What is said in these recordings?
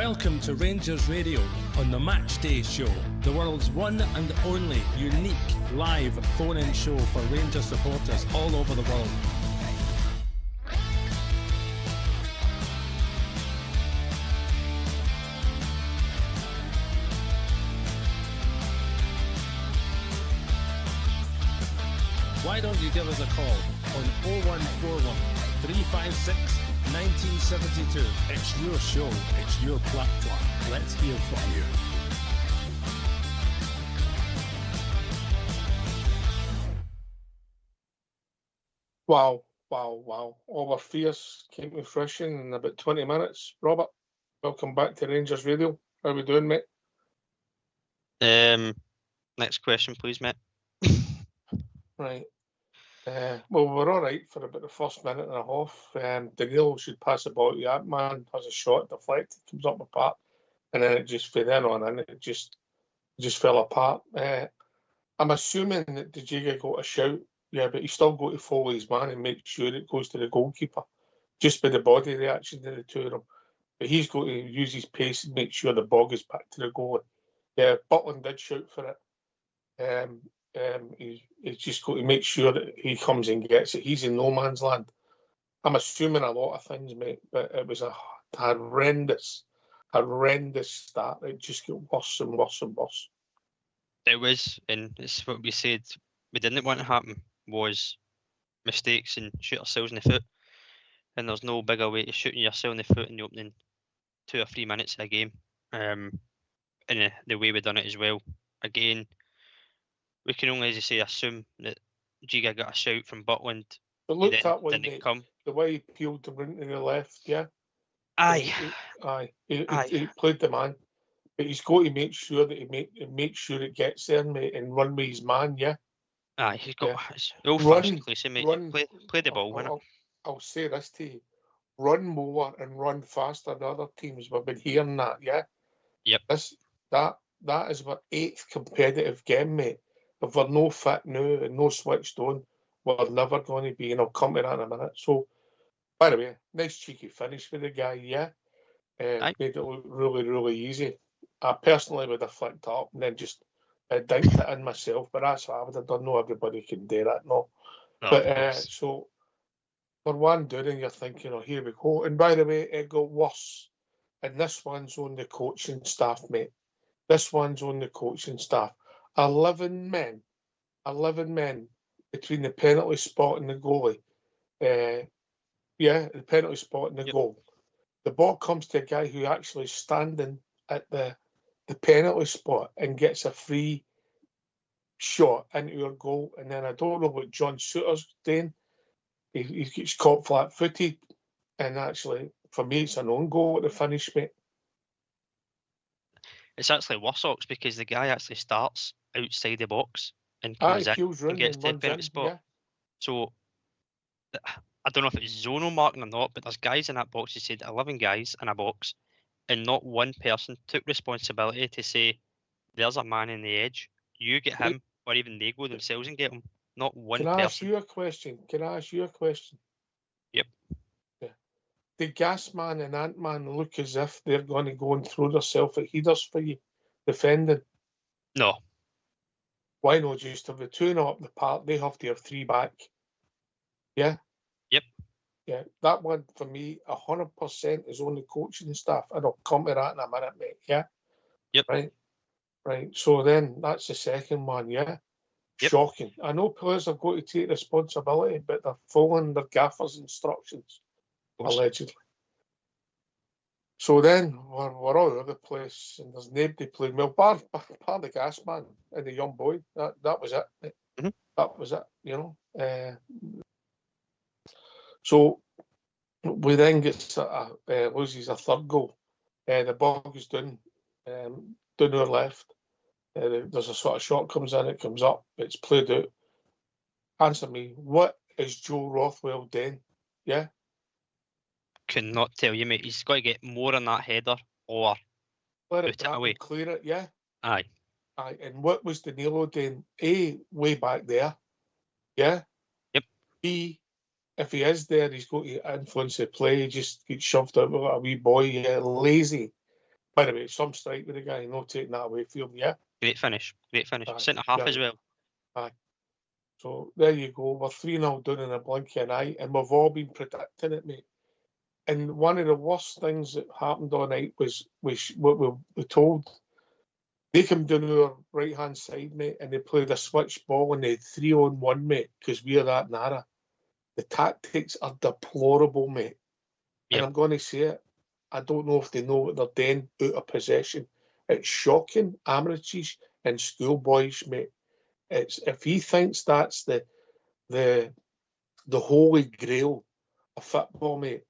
Welcome to Rangers Radio on the Matchday show, the world's one and only unique live phone-in show for Rangers supporters all over the world. Why don't you give us a call on 0141 356 1972. It's your show, it's your platform. Let's hear from you. Wow. All our fears came to fruition in about 20 minutes. Robert, welcome back to Rangers Radio. How are we doing, mate? Next question, please, mate. Right. Well, we're all right for about the first minute and a half. Danilo should pass the ball to that man, has a shot, deflected, comes up apart, and then it just fell in on, and it just fell apart. I'm assuming that De Jager got a shout, yeah, but he's still got to follow his man and make sure it goes to the goalkeeper, just by the body reaction to the two of them. But he's got to use his pace and make sure the ball goes back to the goalie. Yeah, Butland did shout for it. He's just got to make sure that he comes and gets it. He's in no man's land. I'm assuming a lot of things, mate, but it was a horrendous start. It just got worse and worse and worse. It was, and it's what we said we didn't want to happen, was mistakes and shoot ourselves in the foot. And there's no bigger way to shooting yourself in the foot in the opening 2 or 3 minutes of a game. And the way we done it as well. Again, we can only, as you say, assume that Giga got a shout from Butland. But look that way, didn't mate. Come. The way he peeled him into the left, yeah? Aye. He played the man. But he's got to make sure that he makes sure it gets there, mate, and run with his man, yeah? Aye, he's got his old-fashioned cliche, mate. Play the ball, winner. I'll say this to you. Run more and run faster than other teams. We've been hearing that, yeah? Yep. That is our 8th competitive game, mate. If we're no fit now and no switched on, we're never going to be, and I'll come to that in a minute. So, by the way, nice cheeky finish for the guy, yeah? Made it look really, really easy. I personally would have flicked up and then just dinked it in myself, but that's what I would have done. No, everybody can do that, no. But so, for one doing, you're thinking, oh, here we go. And by the way, it got worse. And this one's on the coaching staff, mate. This one's on the coaching staff. 11 men between the penalty spot and the goalie. The penalty spot and the goal. The ball comes to a guy who actually is standing at the penalty spot and gets a free shot into your goal. And then I don't know what John Suter's doing. He gets caught flat-footed. And actually, for me, it's an own goal at the finish, mate. It's actually worse, Ox, because the guy actually starts outside the box and comes in and gets to the penalty spot. Yeah. So, I don't know if it's zonal marking or not, but there's guys in that box. He said 11 guys in a box, and not one person took responsibility to say, there's a man in the edge. You get him, or even they go themselves and get him. Not one person. Can I ask you a question? Yep. Yeah. The gas man and Ant-Man look as if they're going to go and throw themselves at headers for you, defending. No. Why not just have the two up the park? They have to have 3 back. Yeah? Yep. Yeah, that one for me, 100% is on the coaching staff, and I'll come to that in a minute, mate. Yeah? Yep. Right. So then that's the second one, yeah? Yep. Shocking. I know players have got to take responsibility, but they're following their gaffer's instructions, allegedly. So then we're all over the place, and there's nobody playing well, bar the gas man and the young boy. That was it. Mm-hmm. That was it, you know. So we then get loses a third goal. The ball goes down our left. There's a sort of shot comes in, it comes up, it's played out. Answer me, what is Joe Rothwell doing? Yeah? Could not tell you, mate. He's got to get more on that header or let put it away. Clear it, yeah? Aye. And what was Danilo doing? A, way back there. Yeah? Yep. B, if he is there, he's got to influence the play. He just gets shoved out with a wee boy. Yeah, lazy. By the way, some strike with the guy, no taking that away from him, yeah. Great finish. Aye, Centre half yeah. as well. Aye. So there you go. We're 3-0 down in a blink of an eye, and we've all been predicting it, mate. And one of the worst things that happened all night was what we were told. They come down our right-hand side, mate, and they played a switch ball and they had 3-on-1, mate, because we're that narrow. The tactics are deplorable, mate. Yep. And I'm going to say it. I don't know if they know what they're doing out of possession. It's shocking, amateurs and schoolboys, mate. It's if he thinks that's the holy grail of football, mate,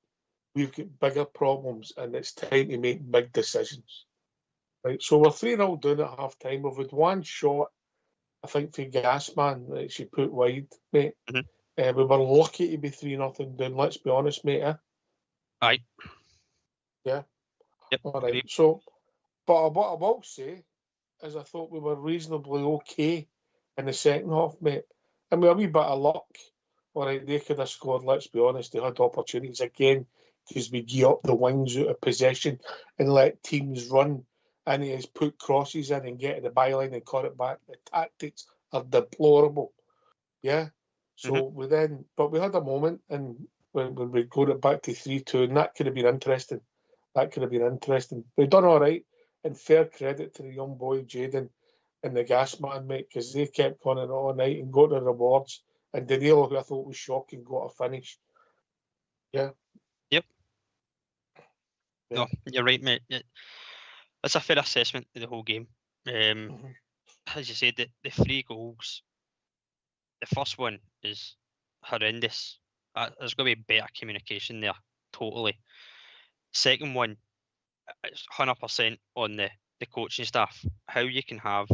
we've got bigger problems, and it's time to make big decisions. Right, so we're 3-0 down at half time. We've had one shot, I think, for Gasman that she put wide, mate. Mm-hmm. We were lucky to be 3-0 down, let's be honest, mate. Aye. Yeah. Yep. All right. Great. So, but what I will say is I thought we were reasonably okay in the second half, mate. And with a wee bit of luck, all right, they could have scored, let's be honest. They had opportunities again because we gear up the wings out of possession and let teams run. And he has put crosses in and get to the byline and caught it back. The tactics are deplorable. Yeah. So we then, but we had a moment and when we got it back to 3-2, and that could have been interesting. We've done all right, and fair credit to the young boy Jaden and the gas man, mate, because they kept going all night and got the rewards. And Danilo, who I thought was shocking, got a finish. Yeah. Yep. Yeah. No, you're right, mate. That's a fair assessment of the whole game. As you said, the 3 goals. The first one is horrendous. There's going to be better communication there, totally. Second one, it's 100% on the coaching staff. How you can have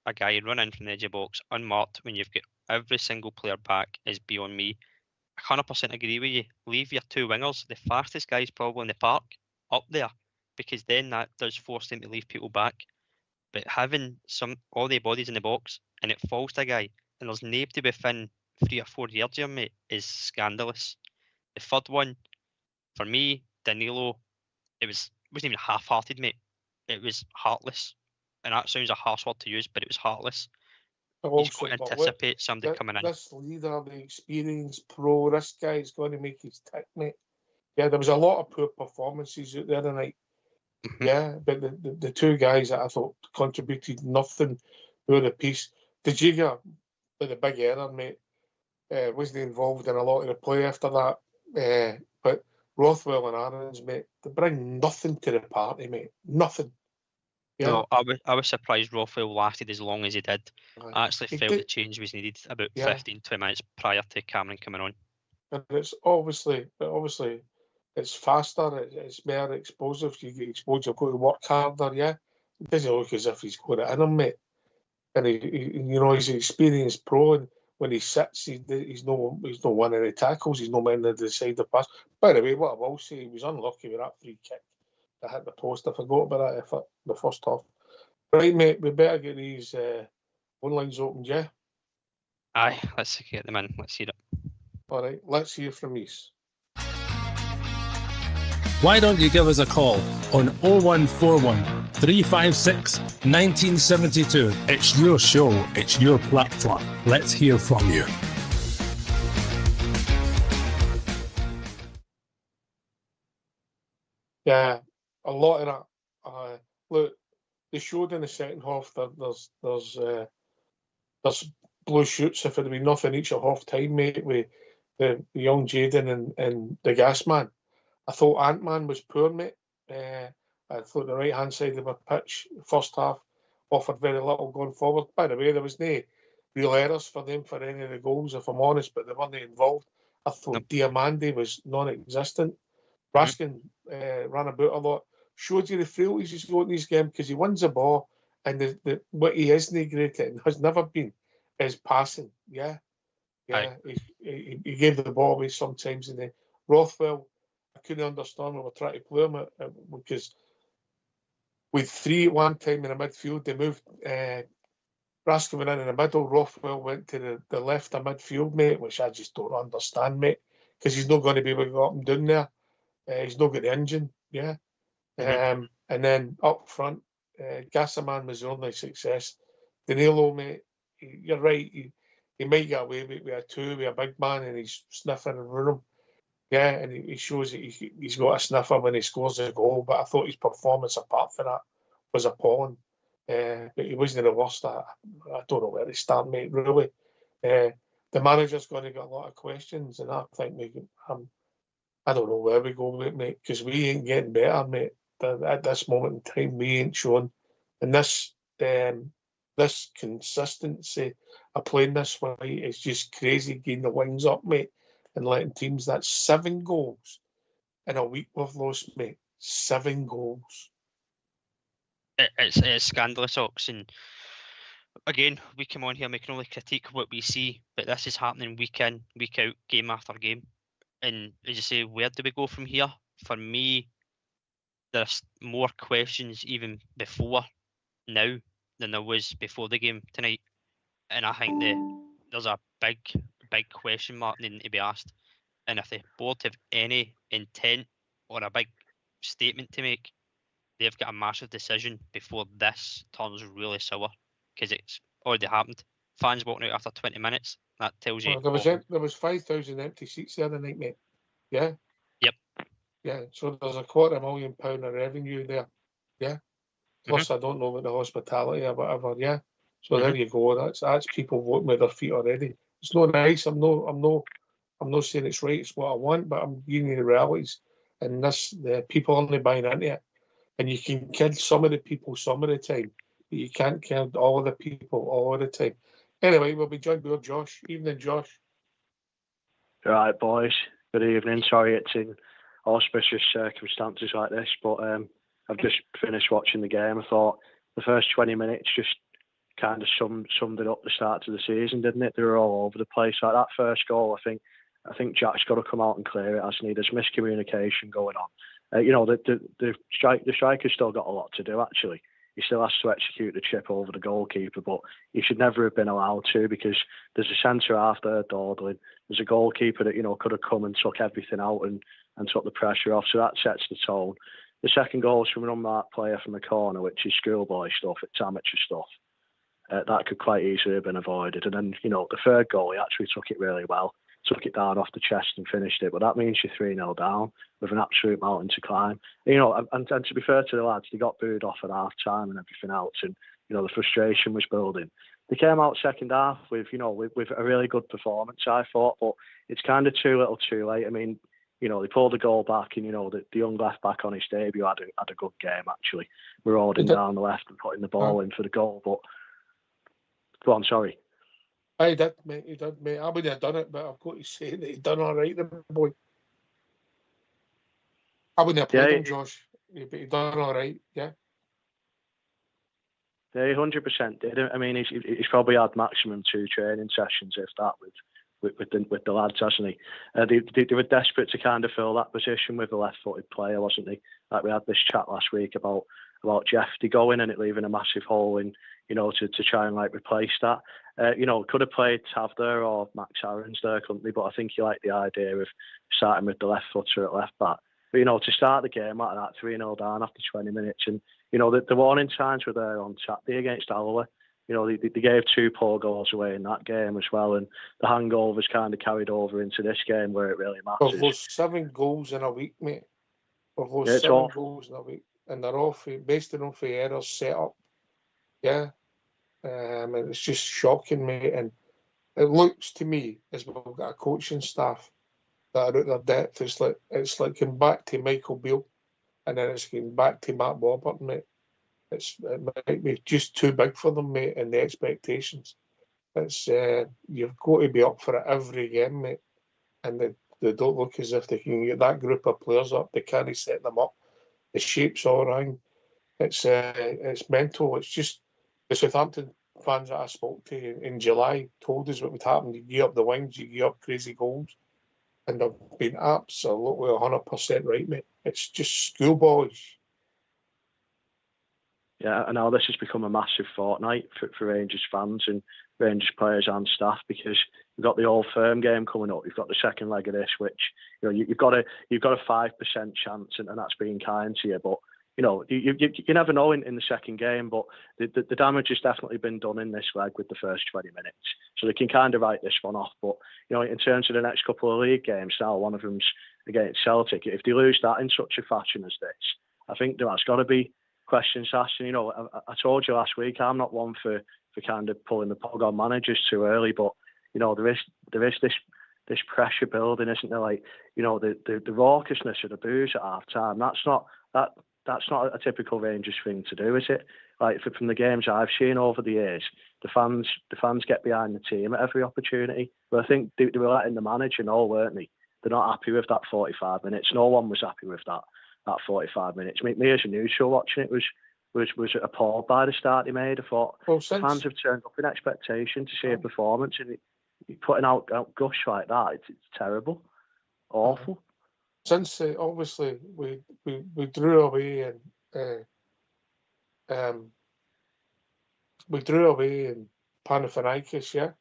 a guy run in from the edge of the box unmarked when you've got every single player back is beyond me. 100% agree with you. Leave your 2 wingers, the fastest guys probably in the park, up there, because then that does force them to leave people back. But having all the bodies in the box and it falls to a guy and there's nobody within 3 or 4 yards of him, mate, is scandalous. The third one, for me, Danilo, it wasn't even half-hearted, mate. It was heartless. And that sounds a harsh word to use, but it was heartless. He's got to anticipate somebody coming in. This leader, the experienced pro, this guy's going to make his tick, mate. Yeah, there was a lot of poor performances out there tonight. Yeah, but the 2 guys that I thought contributed nothing to the piece. The Jiga, with the big error, mate, wasn't involved in a lot of the play after that. But Rothwell and Aarons, mate, they bring nothing to the party, mate. Nothing. Yeah. No, I was surprised Rothwell lasted as long as he did. I actually felt the change was needed about 15, 20 minutes prior to Cameron coming on. And it's obviously, it's faster, it's more explosive. You get exposed, you've got to work harder, yeah. It doesn't look as if he's got it in him, mate. And he's an experienced pro, and when he sits, he's no winning the tackles, he's no winning the decisive pass. By the way, what I will say, he was unlucky with that free kick that hit the post. I forgot about that effort the first half. Right, mate, we better get these phone lines opened, yeah? Aye, let's get them in. Let's hear it. All right, let's hear from East. Why don't you give us a call on 0141 356 1972? It's your show, it's your platform. Let's hear from you. Yeah, a lot of that. Look, they showed in the second half that there's blue shoots if there'd be nothing each at half time, mate, with the young Jaden and the gas man. I thought Ant-Man was poor, mate. I thought the right-hand side of the pitch, first half, offered very little going forward. By the way, there was no real errors for them for any of the goals, if I'm honest, but they weren't involved. I thought Diamandi was non-existent. Raskin ran about a lot. Showed you the frailties he's got in his game because he wins the ball, and what he isn't great at and has never been is passing. Yeah. He gave the ball away sometimes, and then Rothwell, I couldn't understand when we were trying to play him because with 3 at one time in the midfield, they moved. Raskin went in the middle. Rothwell went to the left of midfield, mate, which I just don't understand, mate, because he's not going to be able to go up and down there. He's not got the engine, yeah. And then up front, Gassaman was the only success. Danilo, mate, you're right. He might get away with a 2 with a big man, and he's sniffing and running. Yeah, and he shows that he's got a sniffer when he scores a goal. But I thought his performance apart from that was appalling. But he wasn't the worst. I don't know where to start, mate. Really, the manager's going to get a lot of questions, and I think I don't know where we go with it, mate, because we ain't getting better, mate. At this moment in time, we ain't showing, and this consistency of playing this way is just crazy. Getting the wings up, mate, and letting teams. That's 7 goals in a week we've lost, mate. 7 goals. It's scandalous, Ox. And again, we come on here and we can only critique what we see, but this is happening week in, week out, game after game. And as you say, where do we go from here? For me, there's more questions even before now than there was before the game tonight. And I think there's a big question mark needing to be asked. And if the board have any intent or a big statement to make, they've got a massive decision before this turns really sour, because it's already happened. Fans walking out after 20 minutes. That tells you. There was 5,000 empty seats the other night, mate. Yeah. Yep. Yeah. So there's a £250,000 of revenue there. Yeah. Plus, I don't know about the hospitality or whatever. Yeah. So there you go. That's people voting with their feet already. It's not nice. I'm not saying it's right. It's what I want, but I'm giving you the realities. And the people only buying into it. And you can kill some of the people some of the time, but you can't kill all of the people all of the time. Anyway, we'll be joined by Josh. Evening, Josh. All right, boys. Good evening. Sorry it's in auspicious circumstances like this, but I've just finished watching the game. I thought the first 20 minutes just kind of summed it up the start to the season, didn't it? They were all over the place. Like that first goal, I think Jack's got to come out and clear it, hasn't he? There's miscommunication going on. The striker's still got a lot to do, actually. He still has to execute the chip over the goalkeeper, but he should never have been allowed to, because there's a centre half there dawdling. There's a goalkeeper that, could have come and took everything out and took the pressure off. So that sets the tone. The second goal is from an unmarked player from the corner, which is schoolboy stuff. It's amateur stuff. That could quite easily have been avoided. And then, the third goal, he actually took it really well. Took it down off the chest and finished it. But that means you're 3-0 down with an absolute mountain to climb. And to be fair to the lads, they got booed off at half time and everything else. And, the frustration was building. They came out second half with a really good performance, I thought. But it's kind of too little too late. I mean, they pulled the goal back, and, the young left back on his debut had a good game, actually. We're holding down the left and putting the ball in for the goal. But go on, sorry. He did, mate. I wouldn't have done it, but I've got to say that he done all right, the boy. I wouldn't have played him, Josh, but he done all right, yeah. Yeah, he 100% did. I mean, he's probably had maximum 2 training sessions, if that, with the lads, hasn't he? They were desperate to kind of fill that position with a left-footed player, wasn't he? Like we had this chat last week about Jeffy going and it leaving a massive hole in, to try and replace that. Could have played Tav there or Max Aarons there, couldn't they? But I think he liked the idea of starting with the left footer at left back. But, to start the game like that, 3-0 down after 20 minutes. And, the warning signs were there on Saturday against Alloway. They gave 2 poor goals away in that game as well. And the hangovers kind of carried over into this game where it really matters. We've lost 7 goals in a week, mate. We've lost 7 goals in a week. And they're all based on errors set up. Yeah. And it's just shocking, mate. And it looks to me as we've got a coaching staff that are out their depth. It's like going back to Michael Beale, and then it's going back to Matt Warburton, mate. It might be just too big for them, mate, and the expectations. It's you've got to be up for it every game, mate. And they don't look as if they can get that group of players up. They can't set them up. The shape's all wrong. It's mental. It's just the Southampton fans that I spoke to in July told us what would happen. You gear up the wings, you gear up crazy goals, and they've been absolutely 100% right, mate. It's just schoolboys. Yeah, and now this has become a massive fortnight for Rangers fans and Rangers players and staff, because you've got the Old Firm game coming up. You've got the second leg of this, which you've got a 5% chance, and that's being kind to you. But you know, you never know in the second game, but the damage has definitely been done in this leg with the first 20 minutes. So they can kind of write this one off. But, you know, in terms of the next couple of league games, now one of them's against Celtic. If they lose that in such a fashion as this, I think there has got to be questions asked. And, you know, I told you last week, I'm not one for kind of pulling the plug on managers too early, but, you know, there is this pressure building, isn't there? Like, you know, the raucousness of the boos at half time. That's not a typical Rangers thing to do, is it? Like from the games I've seen over the years, the fans get behind the team at every opportunity. But I think they were letting the manager know, weren't they? They're not happy with that 45 minutes. No one was happy with that 45 minutes. Me as a neutral watching it was appalled by the start they made. I thought the fans have turned up in expectation to see a performance, and putting out gush like that, it's terrible, awful. Since obviously we drew away in Panathinaikos, yeah,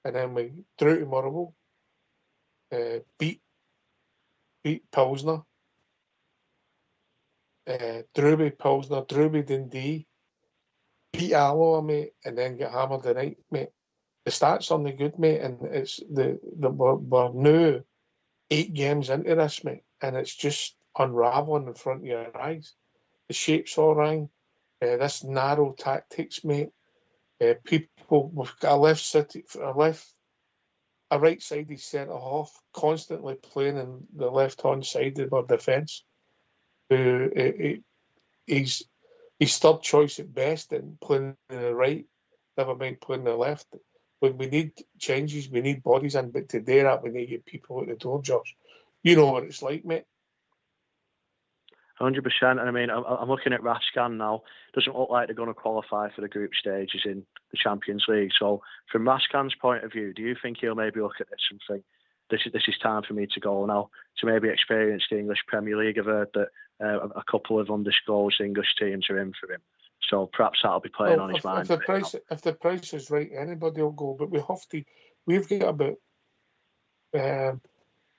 and then we drew to Motherwell, beat Pilsner, drew with Pilsner, drew with Dundee, beat Alloa, mate, and then get hammered tonight, mate. The stats aren't good, mate, and it's we're now 8 games into this, mate, and it's just unraveling in front of your eyes. The shape's all wrong. This narrow tactics, mate. People, we've got a right-sided centre-half constantly playing in the left-hand side of our defence. He's third choice at best in playing in the right, never mind playing the left. When we need changes, we need bodies in, but to do that, we need to get people at the door, Josh. You know what it's like, mate. 100%. And I mean, I'm looking at Raskan now. Doesn't look like they're going to qualify for the group stages in the Champions League. So, from Raskan's point of view, do you think he'll maybe look at this and think, this is time for me to go now, to maybe experience the English Premier League? I've heard that a couple of undisclosed English teams are in for him. So perhaps that'll be playing on his mind. If the price is right, anybody will go. But we've got about,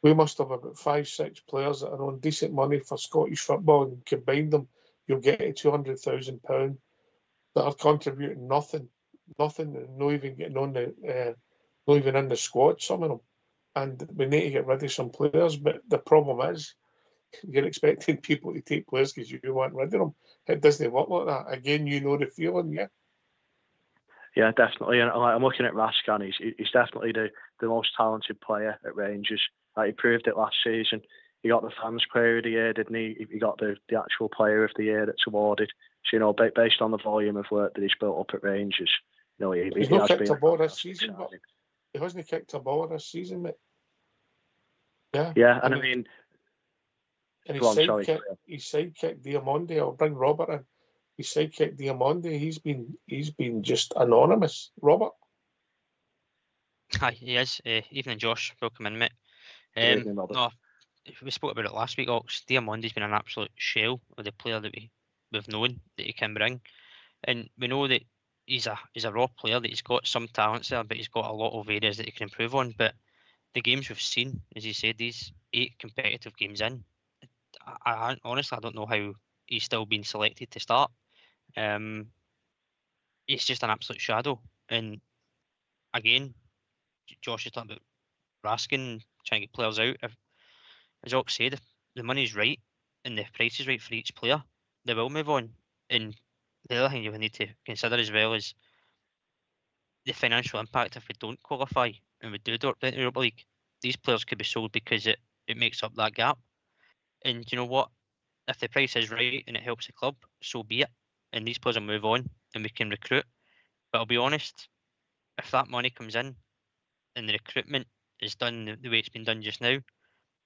we must have about 5-6 players that are on decent money for Scottish football, and combine them, you'll get to £200,000 that are contributing nothing, and not even getting on not even in the squad, some of them. And we need to get rid of some players. But the problem is, you're expecting people to take players because you want rid of them. It doesn't work like that. Again, you know the feeling, yeah? Yeah, definitely. And I'm looking at Raskan. He's definitely the most talented player at Rangers. He proved it last season. He got the fans player of the year, didn't he? He got the actual player of the year that's awarded. So, you know, based on the volume of work that he's built up at Rangers, you know, he's not kicked a ball this season, but he hasn't kicked a ball this season, mate. Yeah. Yeah, and I mean, and his sidekick Diamondi, I'll bring Robert in. His sidekick Diamondi, he's been just anonymous. Robert? Hi, he is. Evening, Josh. Welcome in, mate. No, we spoke about it last week, Ox. Diamondi's been an absolute shell of the player that we've known that he can bring. And we know that he's a raw player, that he's got some talents there, but he's got a lot of areas that he can improve on. But the games we've seen, as you said, these 8 competitive games in, I honestly, I don't know how he's still been selected to start. It's just an absolute shadow. And again, Josh is talking about Raskin trying to get players out. As Ox said, if the money's right and the price is right for each player, they will move on. And the other thing you need to consider as well is the financial impact if we don't qualify and we do drop down to the Europa League. These players could be sold because it makes up that gap. And you know what? If the price is right and it helps the club, so be it. And these players will move on and we can recruit. But I'll be honest, if that money comes in and the recruitment is done the way it's been done just now,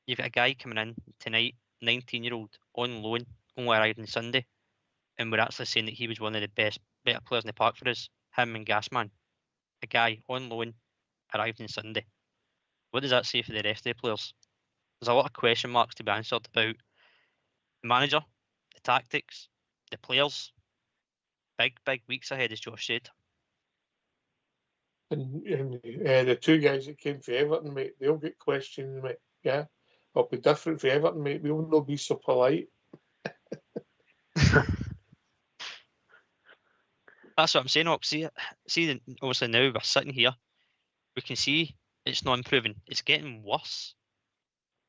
you've got a guy coming in tonight, 19-year-old, on loan, only arrived on Sunday, and we're actually saying that he was one of the better players in the park for us, him and Gasman. A guy on loan, arrived on Sunday. What does that say for the rest of the players? There's a lot of question marks to be answered about the manager, the tactics, the players. Big weeks ahead, as Josh said. And the 2 guys that came for Everton, mate, they'll get questioned, mate. Yeah, it'll be different for Everton, mate. We'll not be so polite. That's what I'm saying, Ox. See, obviously now we're sitting here, we can see it's not improving. It's getting worse.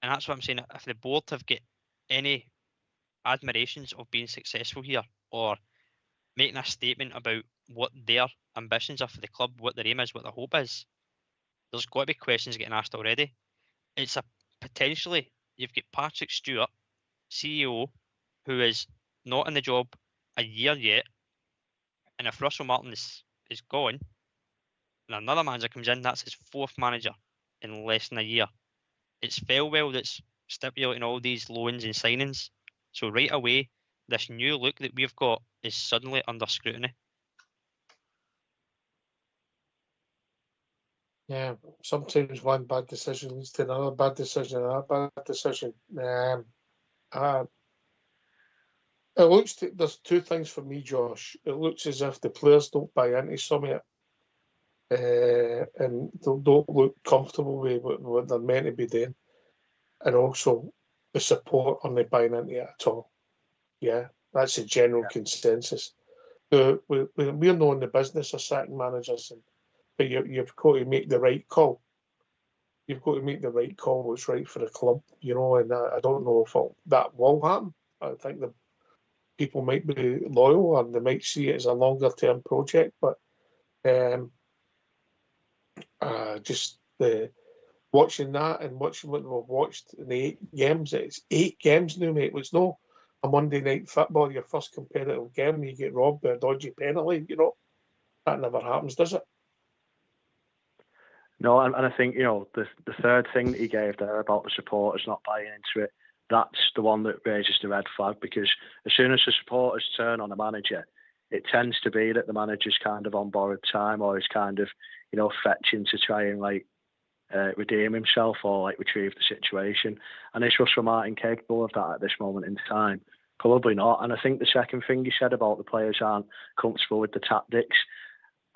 And that's what I'm saying. If the board have got any admirations of being successful here, or making a statement about what their ambitions are for the club, what their aim is, what their hope is, there's got to be questions getting asked already. It's a potentially, you've got Patrick Stewart, CEO, who is not in the job a year yet, and if Russell Martin is gone, and another manager comes in, that's his fourth manager in less than a year. It's Fellwell that's stipulating all these loans and signings. So right away, this new look that we've got is suddenly under scrutiny. Yeah, sometimes one bad decision leads to another bad decision, another bad decision. It looks there's two things for me, Josh. It looks as if the players don't buy into some of it, and they don't look comfortable with what they're meant to be doing, and also the support aren't they buying into it at all. Yeah, that's a general consensus. We're not in the business of sacking managers, but you've got to make the right call. You've got to make the right call what's right for the club, and I don't know if that will happen. I think the people might be loyal and they might see it as a longer term project, but just watching that and watching what we've watched in the 8 games, it's 8 games now, mate. It's no a Monday night football, your first competitive game, you get robbed by a dodgy penalty, that never happens, does it? No, and I think, the third thing that he gave there about the supporters not buying into it, that's the one that raises the red flag, because as soon as the supporters turn on a manager, it tends to be that the manager's kind of on borrowed time, or is kind of, fetching to try and redeem himself or retrieve the situation. And is Russell Martin capable of that at this moment in time? Probably not. And I think the second thing you said about the players aren't comfortable with the tactics,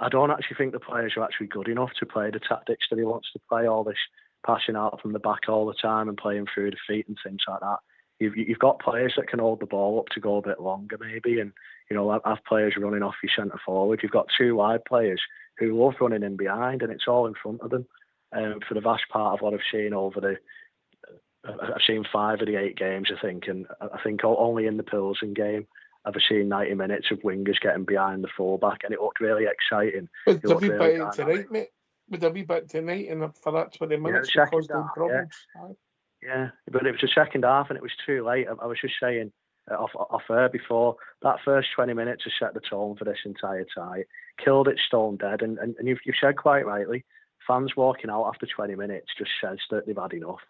I don't actually think the players are actually good enough to play the tactics that he wants to play, all this passing out from the back all the time and playing through the feet and things like that. You've got players that can hold the ball up to go a bit longer maybe, and have players running off your centre forward. You've got 2 wide players who love running in behind, and it's all in front of them. For the vast part of what I've seen I've seen 5 of the 8 games, I think, and I think only in the Pilsen game I've seen 90 minutes of wingers getting behind the fullback, and it looked really exciting. But they'll be back tonight, mate. Would they be back tonight and for that 20 minutes because they problems? Yeah, but it was the second half and it was too late. I was just saying off air before, that first 20 minutes has set the tone for this entire tie. Killed it stone dead, and you've said quite rightly, fans walking out after 20 minutes just says that they've had enough.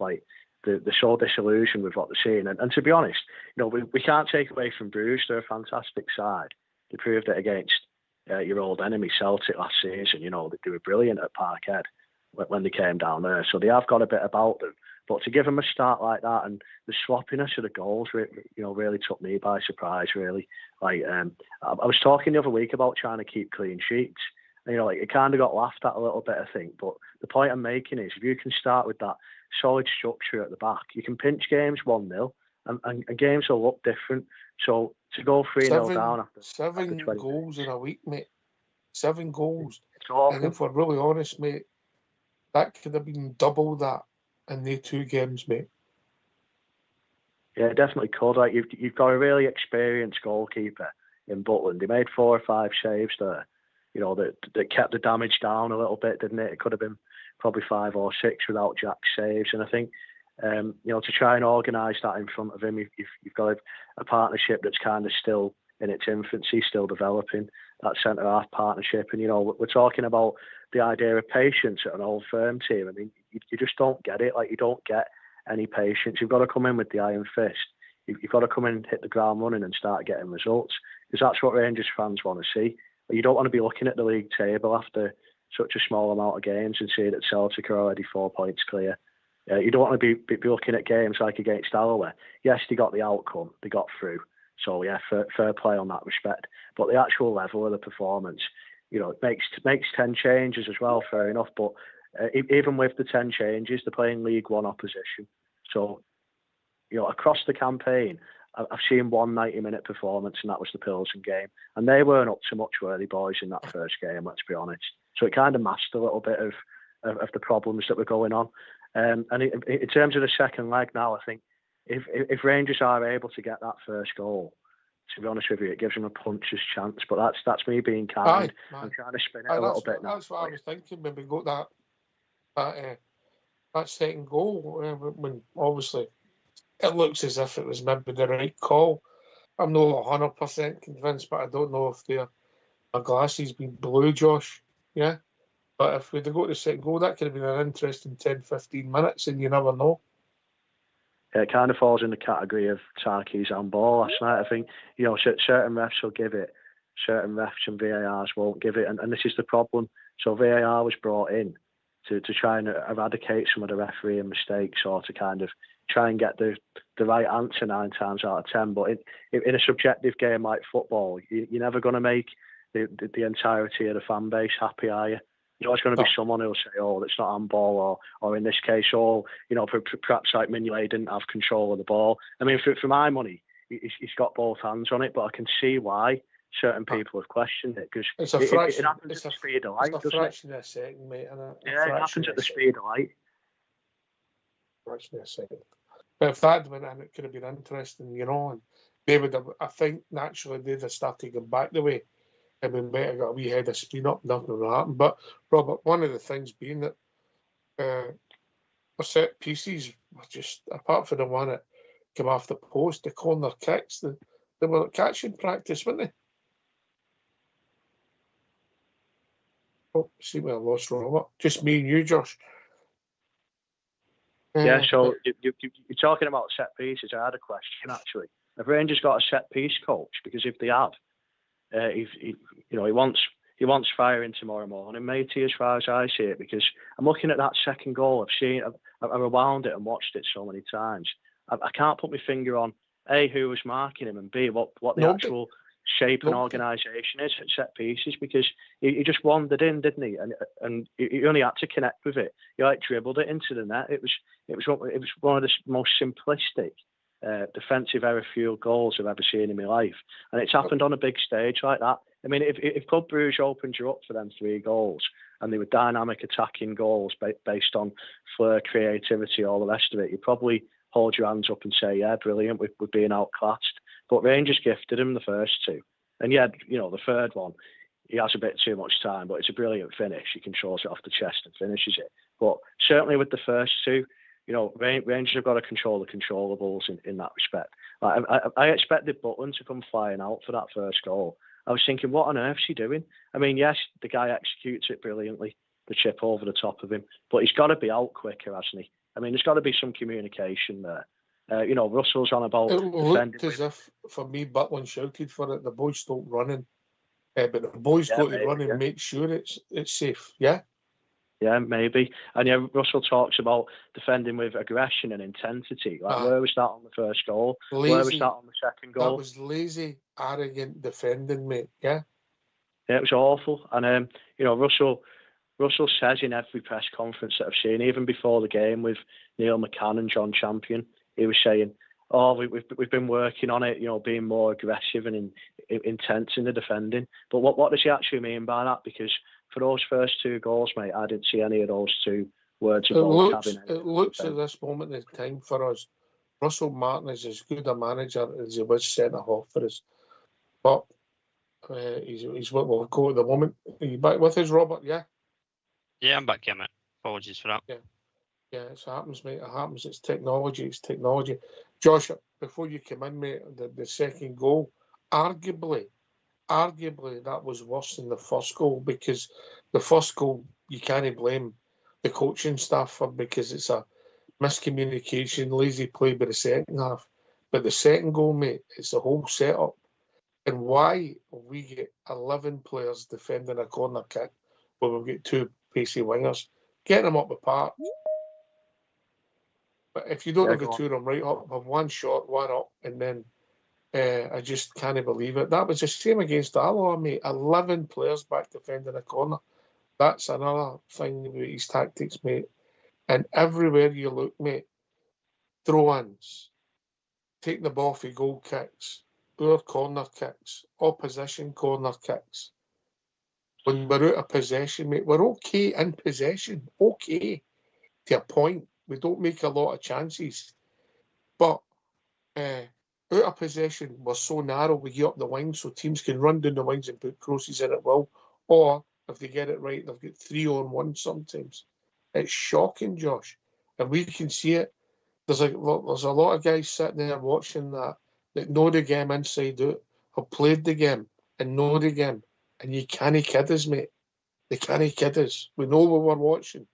They're so disillusioned with what they're seeing. And to be honest, we can't take away from Bruges. They're a fantastic side. They proved it against your old enemy Celtic last season. They were brilliant at Parkhead when they came down there. So they have got a bit about them. But to give them a start like that, and the sloppiness of the goals, really took me by surprise. Really, I was talking the other week about trying to keep clean sheets. And, it kind of got laughed at a little bit, I think. But the point I'm making is, if you can start with that solid structure at the back, you can pinch games 1-0, and games will look different. So to go 3-0 down after 7 goals in a week, mate. 7 goals. So, and if we're really honest, mate, that could have been double that in the 2 games, mate. Yeah, it definitely could. You've got a really experienced goalkeeper in Butland. He made 4 or 5 saves there. That kept the damage down a little bit, didn't it? It could have been probably 5 or 6 without Jack's saves. And I think, to try and organise that in front of him, you've got a partnership that's kind of still in its infancy, still developing, that centre-half partnership. And, we're talking about the idea of patience at an old firm team. I mean, you just don't get it. You don't get any patience. You've got to come in with the iron fist. You've got to come in and hit the ground running and start getting results, because that's what Rangers fans want to see. You don't want to be looking at the league table after such a small amount of games and see that Celtic are already 4 points clear. You don't want to be looking at games like against Alloway. Yes, they got the outcome, they got through. So yeah, fair play on that respect. But the actual level of the performance, it makes 10 changes as well, fair enough. But even with the 10 changes, they're playing League One opposition. So, across the campaign, I've seen one 90-minute performance, and that was the Pilsen game. And they weren't up to much, were they, boys, in that first game, let's be honest. So it kind of masked a little bit of the problems that were going on. And in terms of the second leg now, I think if Rangers are able to get that first goal, to be honest with you, it gives them a puncher's chance. But that's me being kind. I'm trying to spin it a little bit now. That's what I was thinking when we got that second goal. When obviously it looks as if it was maybe the right call. I'm not 100% convinced, but I don't know if my glasses been blue, Josh. Yeah. But if we'd have got the second goal, that could have been an interesting 10-15 minutes, and you never know. It kind of falls in the category of Tarky's handball last night. I think, certain refs will give it, certain refs and VARs won't give it, and this is the problem. So VAR was brought in to try and eradicate some of the refereeing mistakes, or to kind of try and get the right answer 9 times out of 10. But in a subjective game like football, you're never going to make the entirety of the fan base happy, are you? You're always going to be someone who'll say, "Oh, it's not handball," or in this case, perhaps like Mignolet didn't have control of the ball. I mean, for my money, he's got both hands on it, but I can see why certain people have questioned it, because it happens at the speed of light, doesn't it? Fraction of a second, mate. Yeah, it happens at the speed of light. Fraction of a second. But if that went in, it could have been interesting, and they would have. I think naturally they'd have started going back the way. And we might have got a wee head of speed up, nothing will happen. But, Robert, one of the things being that our set pieces were just, apart from the one that came off the post, the corner kicks, they were catching practice, weren't they? Oh, see where I lost Robert. Just me and you, Josh. Yeah, so you're talking about set pieces. I had a question, actually. Have Rangers got a set piece coach? Because if they have, he wants firing tomorrow morning, matey, as far as I see it, because I'm looking at that second goal. I've rewound it and watched it so many times. I can't put my finger on A, who was marking him, and B, what the actual shape and organisation is at set pieces, because he just wandered in, didn't he? And he only had to connect with it. He dribbled it into the net. It was one of the most simplistic defensive error-fueled goals I've ever seen in my life, and it's happened on a big stage like that. I mean, if Club Brugge opened you up for them 3 goals, and they were dynamic attacking goals based on flair, creativity, all the rest of it, you'd probably hold your hands up and say, yeah, brilliant, we're being outclassed. But Rangers gifted him the first 2, and the third one, he has a bit too much time, but it's a brilliant finish. He controls it off the chest and finishes it. But certainly with the first 2, Rangers have got to control the controllables in that respect. I expected Butland to come flying out for that first goal. I was thinking, what on earth's he doing? I mean, yes, the guy executes it brilliantly, the chip over the top of him, but he's got to be out quicker, hasn't he? I mean, there's got to be some communication there. Russell's on about it looked as if, for me, Butland shouted for it. The boys stopped running, but the boys got to run and make sure it's safe. Yeah. Yeah, maybe. And Russell talks about defending with aggression and intensity. Where was that on the first goal? Lazy. Where was that on the second goal? That was lazy, arrogant defending, mate. Yeah. Yeah, it was awful. And Russell says in every press conference that I've seen, even before the game with Neil McCann and John Champion, he was saying, "Oh, we've been working on it, being more aggressive and intense in the defending." But what does he actually mean by that? Because for those first 2 goals, mate, I didn't see any of those 2 words about having. It looks at this moment in time for us, Russell Martin is as good a manager as he was centre half for us. But he's what we'll go at the moment. Are you back with us, Robert? Yeah. Yeah, I'm back here, mate. Apologies for that. Yeah, it happens, mate. It happens. It's technology. Josh, before you come in, mate, the second goal, arguably that was worse than the first goal, because the first goal you can't blame the coaching staff for, because it's a miscommunication, lazy play by the second half. But the second goal, mate, it's the whole setup. And why we get 11 players defending a corner kick when we've got 2 pacey wingers, getting them up the park. But if you don't have the 2 of them right up, have 1 shot, 1 up, and then I just can't believe it. That was the same against Alloa, mate. 11 players back defending a corner. That's another thing with his tactics, mate. And everywhere you look, mate, throw-ins, taking the ball for goal kicks, our corner kicks, opposition corner kicks. When we're out of possession, mate, we're okay in possession, okay, to a point. We don't make a lot of chances. But out of possession, we're so narrow, we get up the wings, so teams can run down the wings and put crosses in at will. Or, if they get it right, they've got 3-on-1 sometimes. It's shocking, Josh. And we can see it. There's a lot of guys sitting there watching that know the game inside out, have played the game and know the game. And you can't kid us, mate. They can't kid us. We know what we're watching.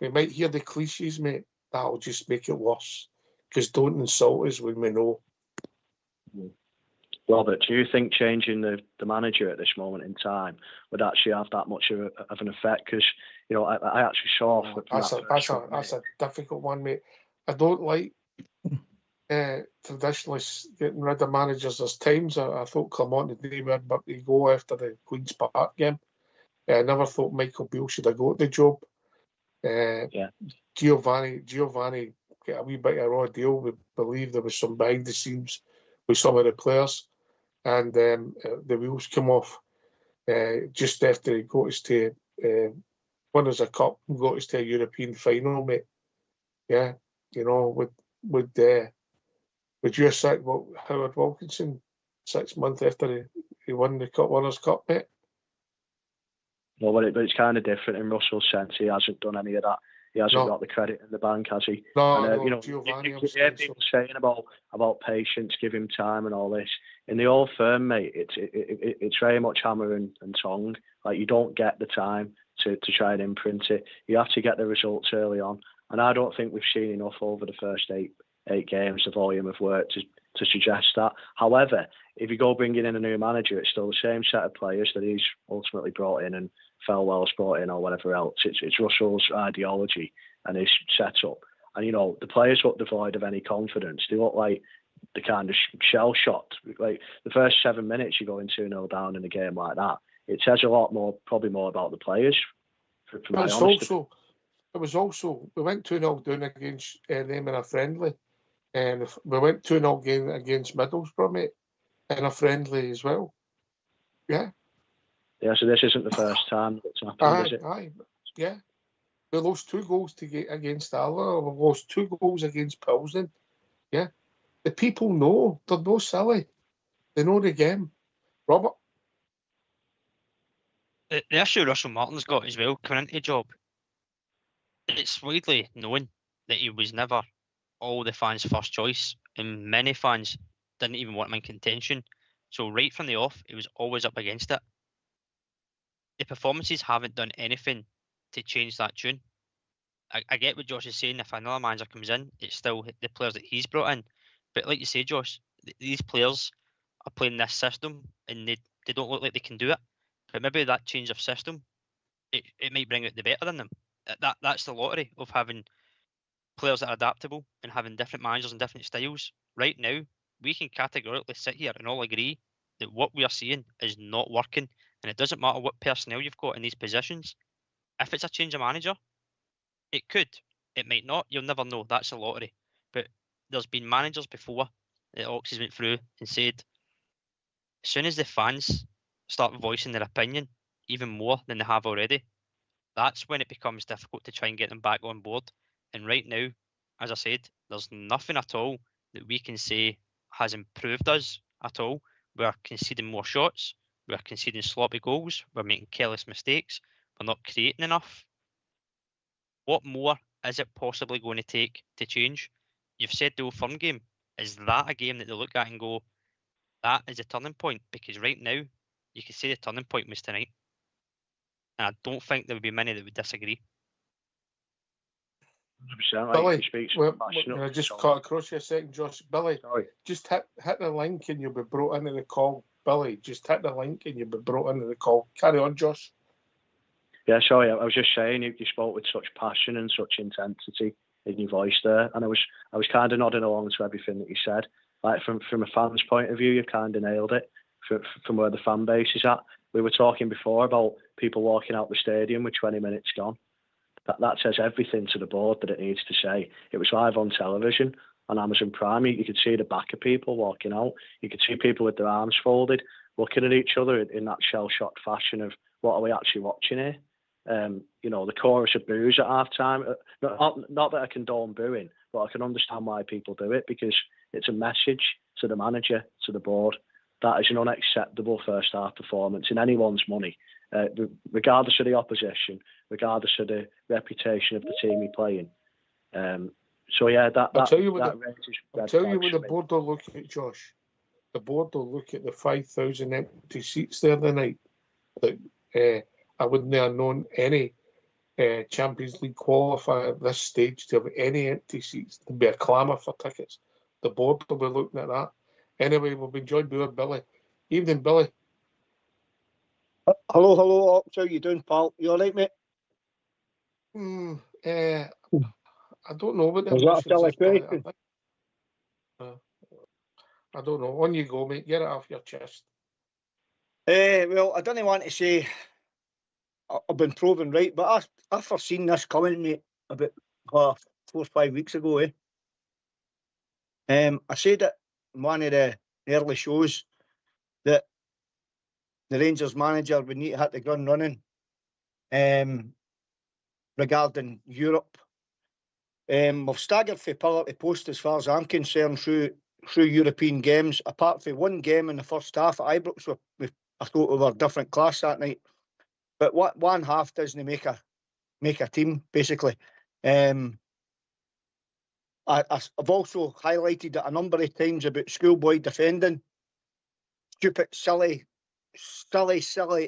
We might hear the cliches, mate. That'll just make it worse. Because don't insult us when we know. Robert, do you think changing the manager at this moment in time would actually have that much of an effect? Because, you know, I actually saw... That's a difficult one, mate. I don't like traditionalists getting rid of managers. There's times I thought Clement today would go after the Queen's Park game. I never thought Michael Beale should have got the job. Giovanni got a wee bit of a raw deal. We believe there was some behind the scenes with some of the players, and the wheels come off just after he got us to won us a cup and got us to a European final, mate. Yeah, you know, with your Howard Wilkinson 6 months after he won the Winners' Cup, mate. No, but it's kind of different in Russell's sense. He hasn't done any of that. He hasn't got the credit in the bank, has he? No, you know, Giovanni. You hear people saying about patience, give him time, and all this. In the old firm, mate, it's very much hammer and tongue. Like, you don't get the time to try and imprint it. You have to get the results early on, and I don't think we've seen enough over the first eight games, the volume of work to suggest that. However, if you go bringing in a new manager, it's still the same set of players that he's ultimately brought in and Felwell's brought in or whatever else. It's Russell's ideology and his setup. And, you know, the players look devoid of any confidence. They look like the kind of shell-shocked. Like, the first 7 minutes you go in 2-0 down in a game like that, it says a lot more, probably more about the players. It was also, we went 2-0 down against them in a friendly. And we went 2-0 against Middlesbrough, mate, in a friendly as well. Yeah. Yeah, so this isn't the first time it's happened, is it? Aye, yeah. We lost 2 goals against Alloa. We lost 2 goals against Pilsen. Yeah. The people know. They're no silly. They know the game. Robert? The issue Russell Martin's got as well, coming into the job, it's widely known that he was never all the fans' first choice, and many fans didn't even want him in contention. So right from the off, he was always up against it. The performances haven't done anything to change that tune. I get what Josh is saying. If another manager comes in, it's still the players that he's brought in. But like you say, Josh, these players are playing this system and they don't look like they can do it. But maybe that change of system, it might bring out the better in them. That's the lottery of having players that are adaptable and having different managers and different styles. Right now, we can categorically sit here and all agree that what we are seeing is not working. And it doesn't matter what personnel you've got in these positions. If it's a change of manager, it could. It might not. You'll never know. That's a lottery. But there's been managers before that Oxys went through and said, as soon as the fans start voicing their opinion, even more than they have already, that's when it becomes difficult to try and get them back on board. And right now, as I said, there's nothing at all that we can say has improved us at all. We're conceding more shots. We're conceding sloppy goals. We're making careless mistakes. We're not creating enough. What more is it possibly going to take to change? You've said the Old Firm game. Is that a game that they look at and go, that is a turning point? Because right now, you can say the turning point was tonight. And I don't think there would be many that would disagree. Billy, I just cut across you a second, Josh. Billy, sorry. Just hit the link and you'll be brought into the call. Billy, just hit the link and you'll be brought into the call. Carry on, Josh. Yeah, sorry, I was just saying you spoke with such passion and such intensity in your voice there, and I was kind of nodding along to everything that you said. Like, from a fan's point of view, you kind of nailed it. From where the fan base is at, we were talking before about people walking out the stadium with 20 minutes gone. That says everything to the board that it needs to say. It was live on television. on Amazon Prime, you could see the back of people walking out. You could see people with their arms folded, looking at each other in that shell-shocked fashion of, what are we actually watching here? The chorus of boos at half-time. Not that I condone booing, but I can understand why people do it, because it's a message to the manager, to the board, that is an unacceptable first-half performance in anyone's money, regardless of the opposition, regardless of the reputation of the team you're playing. I'll tell you what the board will look at, Josh. The board will look at the 5,000 empty seats there the night. I wouldn't have known any Champions League qualifier at this stage to have any empty seats. There'd be a clamour for tickets. The board will be looking at that. Anyway, we'll be joined by Billy. Evening, Billy. Hello, Ox. How you doing, pal? You all right, mate? I don't know what the emotions is, Billy. I don't know. On you go, mate. Get it off your chest. Well, I don't want to say I've been proven right, but I foreseen this coming, mate, about 4 or 5 weeks ago. I said it in one of the early shows that the Rangers manager would need to hit the ground running regarding Europe. We've staggered from pillar to post as far as I'm concerned through European games, apart from one game in the first half at Ibrox. I thought we were a different class that night. But one half doesn't make a team, basically. I've also highlighted it a number of times about schoolboy defending, stupid, silly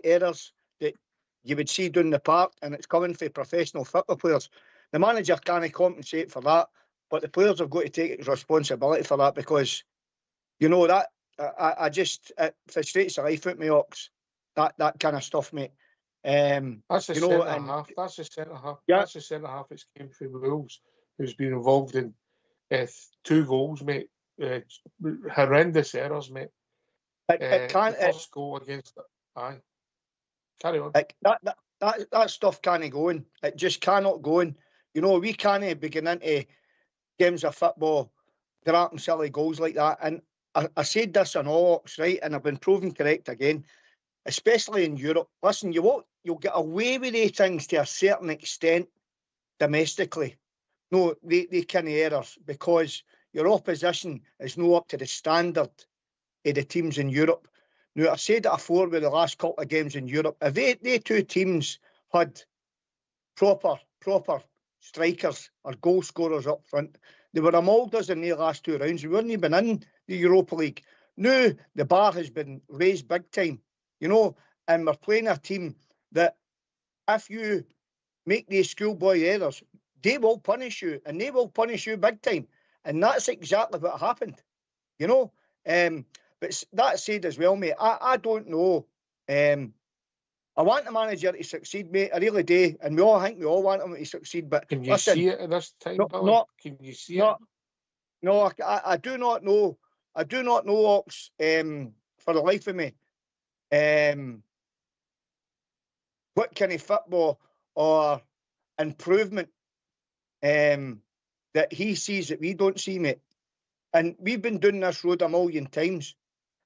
errors that you would see down the park, and it's coming from professional football players. The manager can't compensate for that, but the players have got to take responsibility for that, because that it frustrates the life out of me, Ox. That kind of stuff, mate. That's the centre half. That's the centre half. Yeah. That's the centre half that's came from Wolves, who's been involved in 2 goals, mate. Horrendous errors, mate. It can't. First goal against it. Aye. Carry on. That stuff can't go in. It just cannot go in. We can't be getting into games of football, dropping silly goals like that. And I said this on all, right, and I've been proven correct again. Especially in Europe. Listen, you'll get away with these things to a certain extent domestically. No, they kind of errors, because your opposition is not up to the standard of the teams in Europe. Now, I've said it before with the last couple of games in Europe. If they 2 teams had proper strikers or goal scorers up front, they were a molders in the last 2 rounds. We wouldn't even in the Europa League. Now, the bar has been raised big time. And we're playing a team that if you make these schoolboy errors, they will punish you, and they will punish you big time. And that's exactly what happened, But that said as well, mate, I don't know. I want the manager to succeed, mate. I really do. And we all want him to succeed. But can you see it at this time, Billy? Can you see it? No, I do not know. I do not know, Ox, for the life of me. What kind of football or improvement that he sees that we don't see, mate. And we've been doing this road a million times.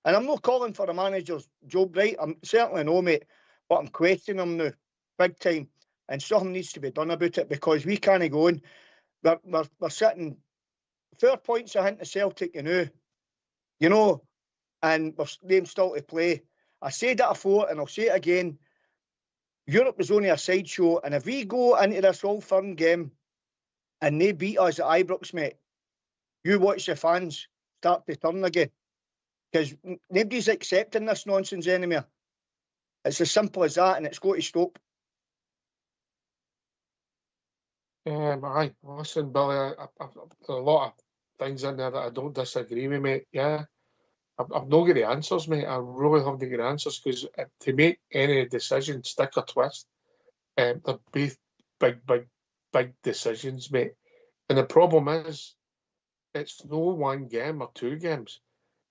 And I'm not calling for the manager's job, right? I'm certainly no, mate, but I'm questioning him now, big time. And something needs to be done about it, because we can't go in. We're sitting 4 points ahead of Celtic, and we're still to play. I said that before, and I'll say it again. Europe is only a sideshow, and if we go into this Old Firm game and they beat us at Ibrox, mate, you watch the fans start to turn again, because nobody's accepting this nonsense anymore. It's as simple as that, and it's got to stop. Aye, listen, Billy, I've a lot of things in there that I don't disagree with, mate. Yeah. I've not got the answers, mate. I really haven't got the answers, because to make any decision, stick or twist, they're both big decisions, mate. And the problem is, it's no 1 game or 2 games.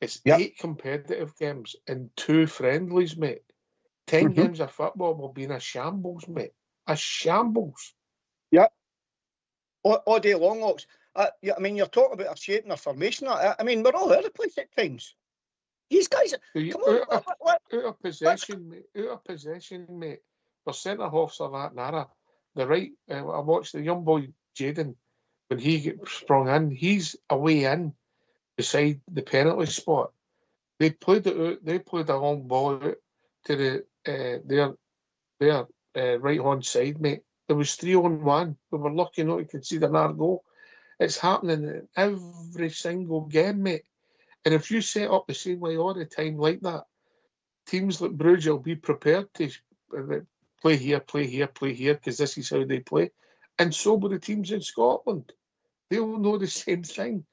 It's 8 competitive games and 2 friendlies, mate. 10 games of football will be in a shambles, mate. A shambles. Yeah. All day long, Ox. Yeah, I mean, you're talking about shaping a formation. I mean, we're all over the place at times. These guys, come on, out of possession, mate. The centre halves are that narrow. The right, I watched the young boy Jaden when he get sprung in. He's away in beside the penalty spot. They played a long ball out to their right hand side, mate. There was 3-on-1. We were lucky not to concede another goal. It's happening in every single game, mate. And if you set up the same way all the time like that, teams like Bruges will be prepared to play here, because this is how they play. And so will the teams in Scotland. They'll know the same thing.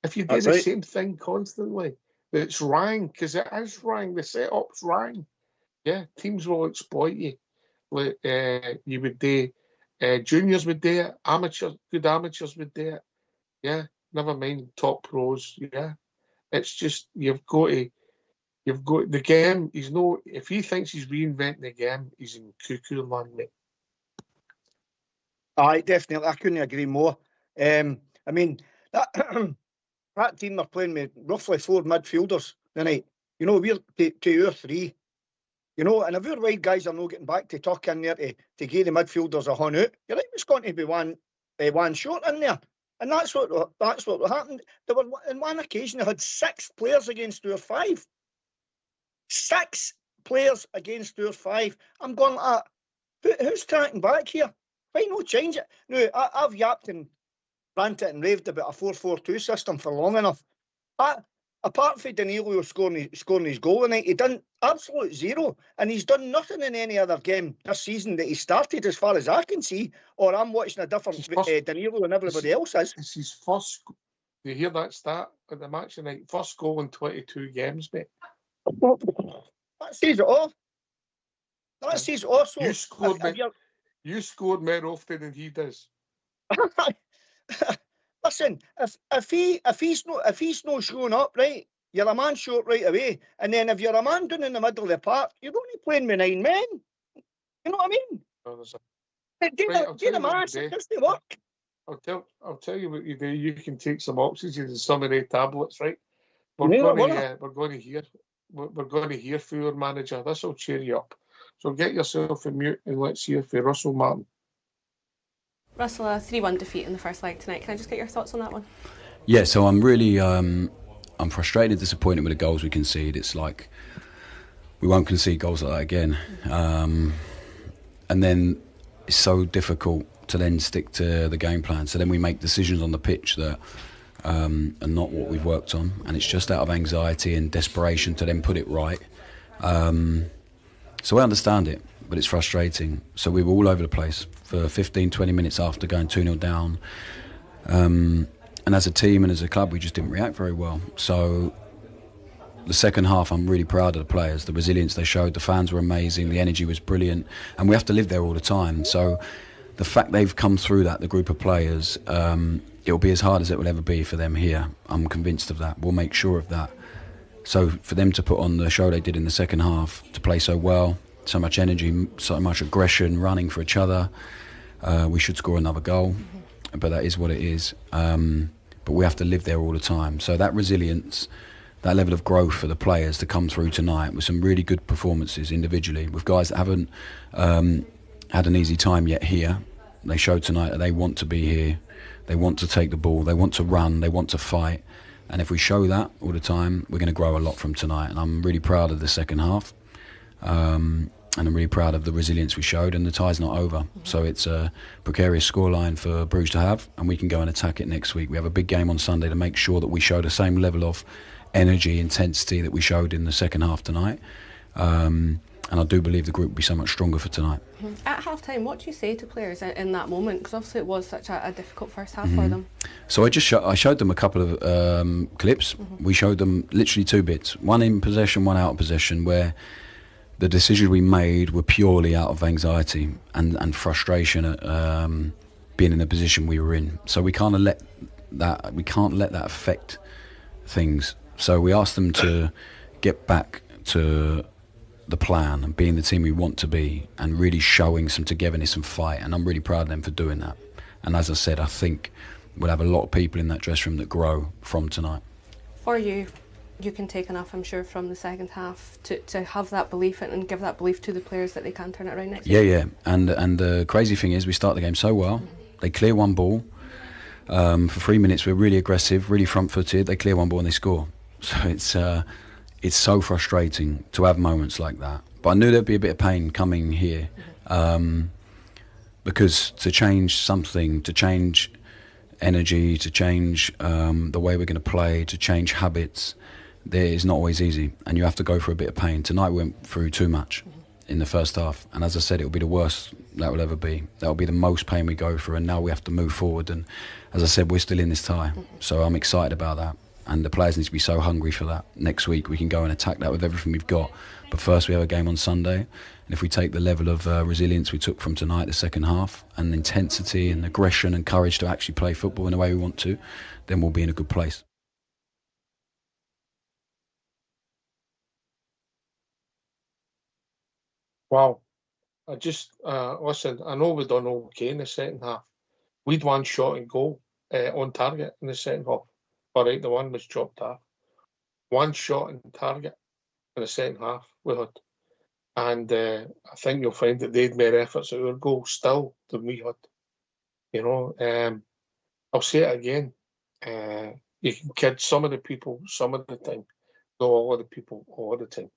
If you do the same thing constantly, it's rang, because it is rang. The setup's rang. Yeah, teams will exploit you. Like you would do, juniors would do it, good amateurs would do it. Yeah, never mind top pros. Yeah, it's just you've got the game. If he thinks he's reinventing the game, he's in cuckoo land, mate. Aye, definitely. I couldn't agree more. I mean that team are playing with roughly 4 midfielders tonight. You know, we're 2 or 3. You know, and if our wide guys are not getting back to tuck in there to give the midfielders a hun out, you're right, it's going to be one short in there. And that's what happened. There were, on one occasion, they had 6 players against our 5. 6 players against our 5. I'm going like that. Who's tracking back here? Why not change it? No, I've yapped and ranted and raved about a 4-4-2 system for long enough. Apart from Danilo scoring his goal tonight, he done absolute zero, and he's done nothing in any other game this season that he started, as far as I can see. Or I'm watching a different Danilo than everybody else is. It's his first. You hear that stat at the match tonight? First goal in 22 games, mate. That says it all. That says also. You scored more often than he does. Listen, if he's not showing up, right, you're a man short right away. And then if you're a man down in the middle of the park, you're only playing with 9 men. You know what I mean? Do the maths, it doesn't work. I'll tell you what you do. You can take some oxygen and some of the tablets, right? We're going to hear from your manager. This will cheer you up. So get yourself a mute and let's hear from Russell Martin. Russell, a 3-1 defeat in the first leg tonight. Can I just get your thoughts on that one? Yeah, so I'm really I'm frustrated and disappointed with the goals we concede. It's like we won't concede goals like that again. And then it's so difficult to then stick to the game plan. So then we make decisions on the pitch that are not what we've worked on, and it's just out of anxiety and desperation to then put it right. So I understand it, but it's frustrating. So we were all over the place for 15-20 minutes after going 2-0 down. And as a team and as a club, we just didn't react very well. So the second half, I'm really proud of the players, the resilience they showed. The fans were amazing, the energy was brilliant, and we have to live there all the time. So the fact they've come through that, the group of players, it'll be as hard as it will ever be for them here. I'm convinced of that. We'll make sure of that. So for them to put on the show they did in the second half, to play so well, so much energy, so much aggression, running for each other, we should score another goal, but that is what it is. But we have to live there all the time. So that resilience, that level of growth for the players to come through tonight with some really good performances individually, with guys that haven't had an easy time yet here. They showed tonight that they want to be here, they want to take the ball, they want to run, they want to fight. And if we show that all the time, we're going to grow a lot from tonight. And I'm really proud of the second half. And I'm really proud of the resilience we showed, and the tie's not over. So it's a precarious scoreline for Bruges to have, and we can go and attack it next week. We have a big game on Sunday to make sure that we show the same level of energy, intensity that we showed in the second half tonight. And I do believe the group will be so much stronger for tonight. At half-time, what do you say to players in that moment? Because obviously it was such a difficult first half for them. So I showed them a couple of clips. We showed them literally 2 bits, one in possession, one out of possession, where the decisions we made were purely out of anxiety and frustration at being in the position we were in. So we can't let that affect things. So we asked them to get back to the plan and being the team we want to be, and really showing some togetherness and fight. And I'm really proud of them for doing that. And as I said, I think we'll have a lot of people in that dressing room that grow from tonight. For you, you can take enough, I'm sure, from the second half to have that belief and give that belief to the players that they can turn it around next week. Yeah. And the crazy thing is we start the game so well. They clear one ball. For 3 minutes we're really aggressive, really front-footed. They clear one ball and they score. So it's so frustrating to have moments like that. But I knew there'd be a bit of pain coming here. Because to change something, to change energy, to change the way we're going to play, to change habits, there is not always easy, and you have to go through a bit of pain. Tonight we went through too much in the first half, and as I said, it will be the worst that will ever be. That will be the most pain we go through, and now we have to move forward. And as I said, we're still in this tie, so I'm excited about that. And the players need to be so hungry for that. Next week we can go and attack that with everything we've got. But first we have a game on Sunday, and if we take the level of resilience we took from tonight, the second half, and intensity and aggression and courage to actually play football in the way we want to, then we'll be in a good place. Wow. I just, listen, I know we've done okay in the second half. We'd one shot and goal on target in the second half. All right, the one was chopped off. One shot on target in the second half we had. And I think you'll find that they had more efforts at our goal still than we had. You know, I'll say it again. You can kid some of the people some of the time, not all of the people all the time.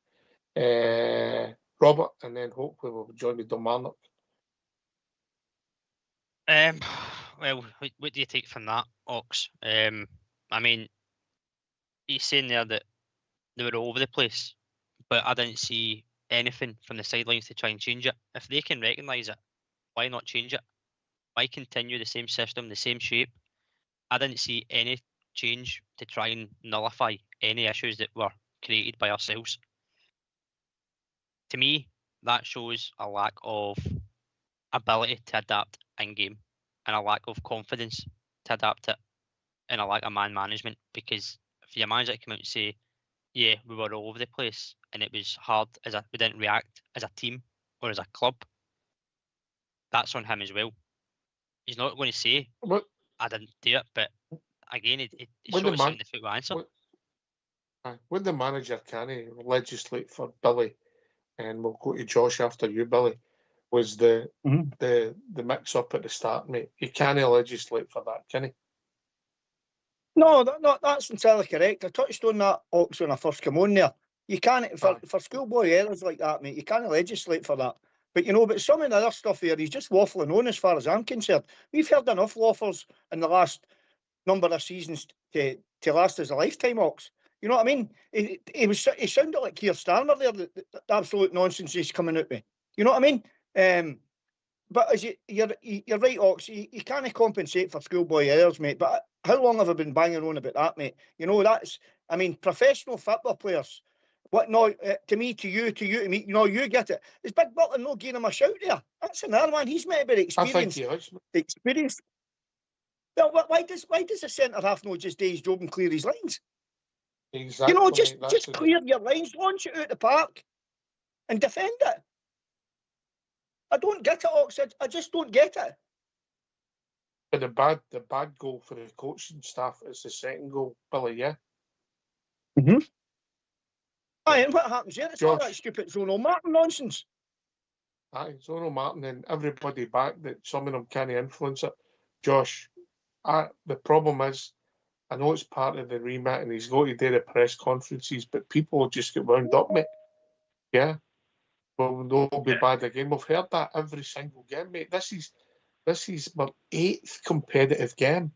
Robert, and then hopefully we'll join with Kilmarnock. Well, what do you take from that, Ox? I mean, he's saying there that they were all over the place, but I didn't see anything from the sidelines to try and change it. If they can recognise it, why not change it? Why continue the same system, the same shape? I didn't see any change to try and nullify any issues that were created by ourselves. To me, that shows a lack of ability to adapt in-game and a lack of confidence to adapt it and a lack of man management, because if your manager come out and say, yeah, we were all over the place and it was hard, we didn't react as a team or as a club, that's on him as well. He's not going to say, I didn't do it, but again, it shows something the football answer. When the manager can legislate for Billy, and we'll go to Josh after you, Billy, was the mix-up at the start, mate. He can't legislate for that, can he? No, that's entirely correct. I touched on that, Ox, when I first came on there. You can't, for schoolboy errors like that, mate, you can't legislate for that. But, you know, but some of the other stuff there, he's just waffling on as far as I'm concerned. We've heard enough waffles in the last number of seasons to last us a lifetime, Ox. You know what I mean? He sounded like Keir Starmer there, the absolute nonsense he's coming out with. You know what I mean? But as you're right, Ox, you can't compensate for schoolboy errors, mate. But how long have I been banging on about that, mate? You know, professional football players. What? No, to me, to you, to me. You know, you get it. Is Big Butler not giving him a shout there? That's another one. He's maybe the experience. I think he is. Experience. Well, why does the centre half not just do his job and clear his lines? Exactly. You know, just clear your lines, launch it out the park, and defend it. I don't get it, Oxford. I just don't get it. But the bad goal for the coaching staff is the second goal, Billy, yeah? Aye, and what happens here? It's all that stupid Zonal Martin nonsense. Aye, Zonal Martin and everybody back that some of them can't influence it. Josh, the problem is, I know it's part of the remit and he's got to do the press conferences, but people just get wound up, mate. Yeah? Well, they'll be bad again. We've heard that every single game, mate. This is my 8th competitive game.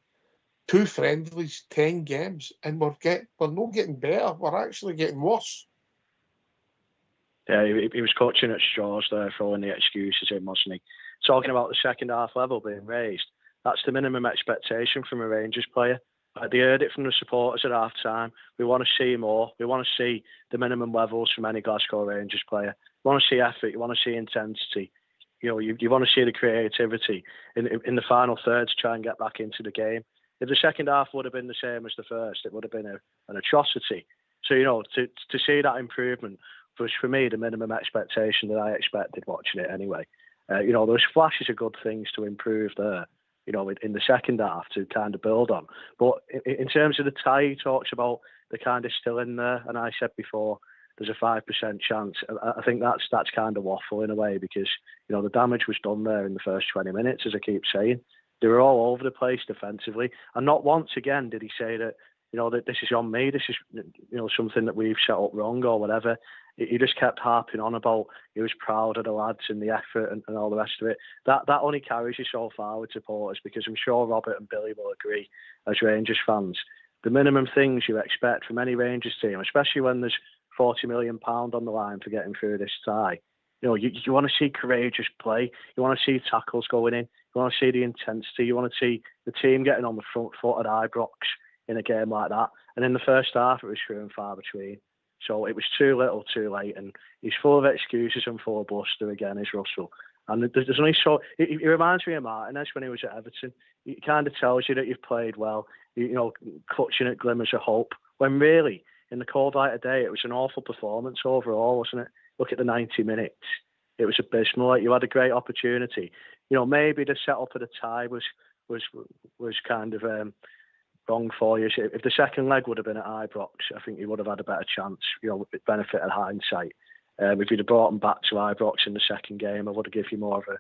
2 friendlies, 10 games, and we're not getting better. We're actually getting worse. Yeah, he was coaching at straws there, throwing the excuses in, wasn't he? Talking about the second half level being raised, that's the minimum expectation from a Rangers player. They heard it from the supporters at half time. We want to see more. We want to see the minimum levels from any Glasgow Rangers player. You want to see effort. You want to see intensity. You know, you want to see the creativity in the final third to try and get back into the game. If the second half would have been the same as the first, it would have been an atrocity. So, you know, to see that improvement was, for me, the minimum expectation that I expected watching it anyway. You know, there's flashes of good things to improve there. in the second half to kind of build on. But in terms of the tie, he talks about the kind of still in there, and I said before there's a 5% chance. I think that's kind of waffle in a way, because the damage was done there in the first 20 minutes, as I keep saying. They were all over the place defensively, and not once again did he say that that this is on me, this is something that we've set up wrong or whatever. He just kept harping on about he was proud of the lads and the effort and all the rest of it. That only carries you so far with supporters, because I'm sure Robert and Billy will agree, as Rangers fans, the minimum things you expect from any Rangers team, especially when there's £40 million on the line for getting through this tie. You want to see courageous play. You want to see tackles going in. You want to see the intensity. You want to see the team getting on the front foot at Ibrox in a game like that. And in the first half, it was few and far between. So it was too little, too late. And he's full of excuses and full of bluster again, is Russell. And there's only so. He reminds me of Martinez when he was at Everton. He kind of tells you that you've played well, clutching at glimmers of hope, when really, in the cold light of day, it was an awful performance overall, wasn't it? Look at the 90 minutes. It was abysmal. You had a great opportunity. Maybe the setup of the tie was kind of wrong for you. If the second leg would have been at Ibrox, I think you would have had a better chance, with benefit of hindsight. If you'd have brought them back to Ibrox in the second game, I would have given you more of a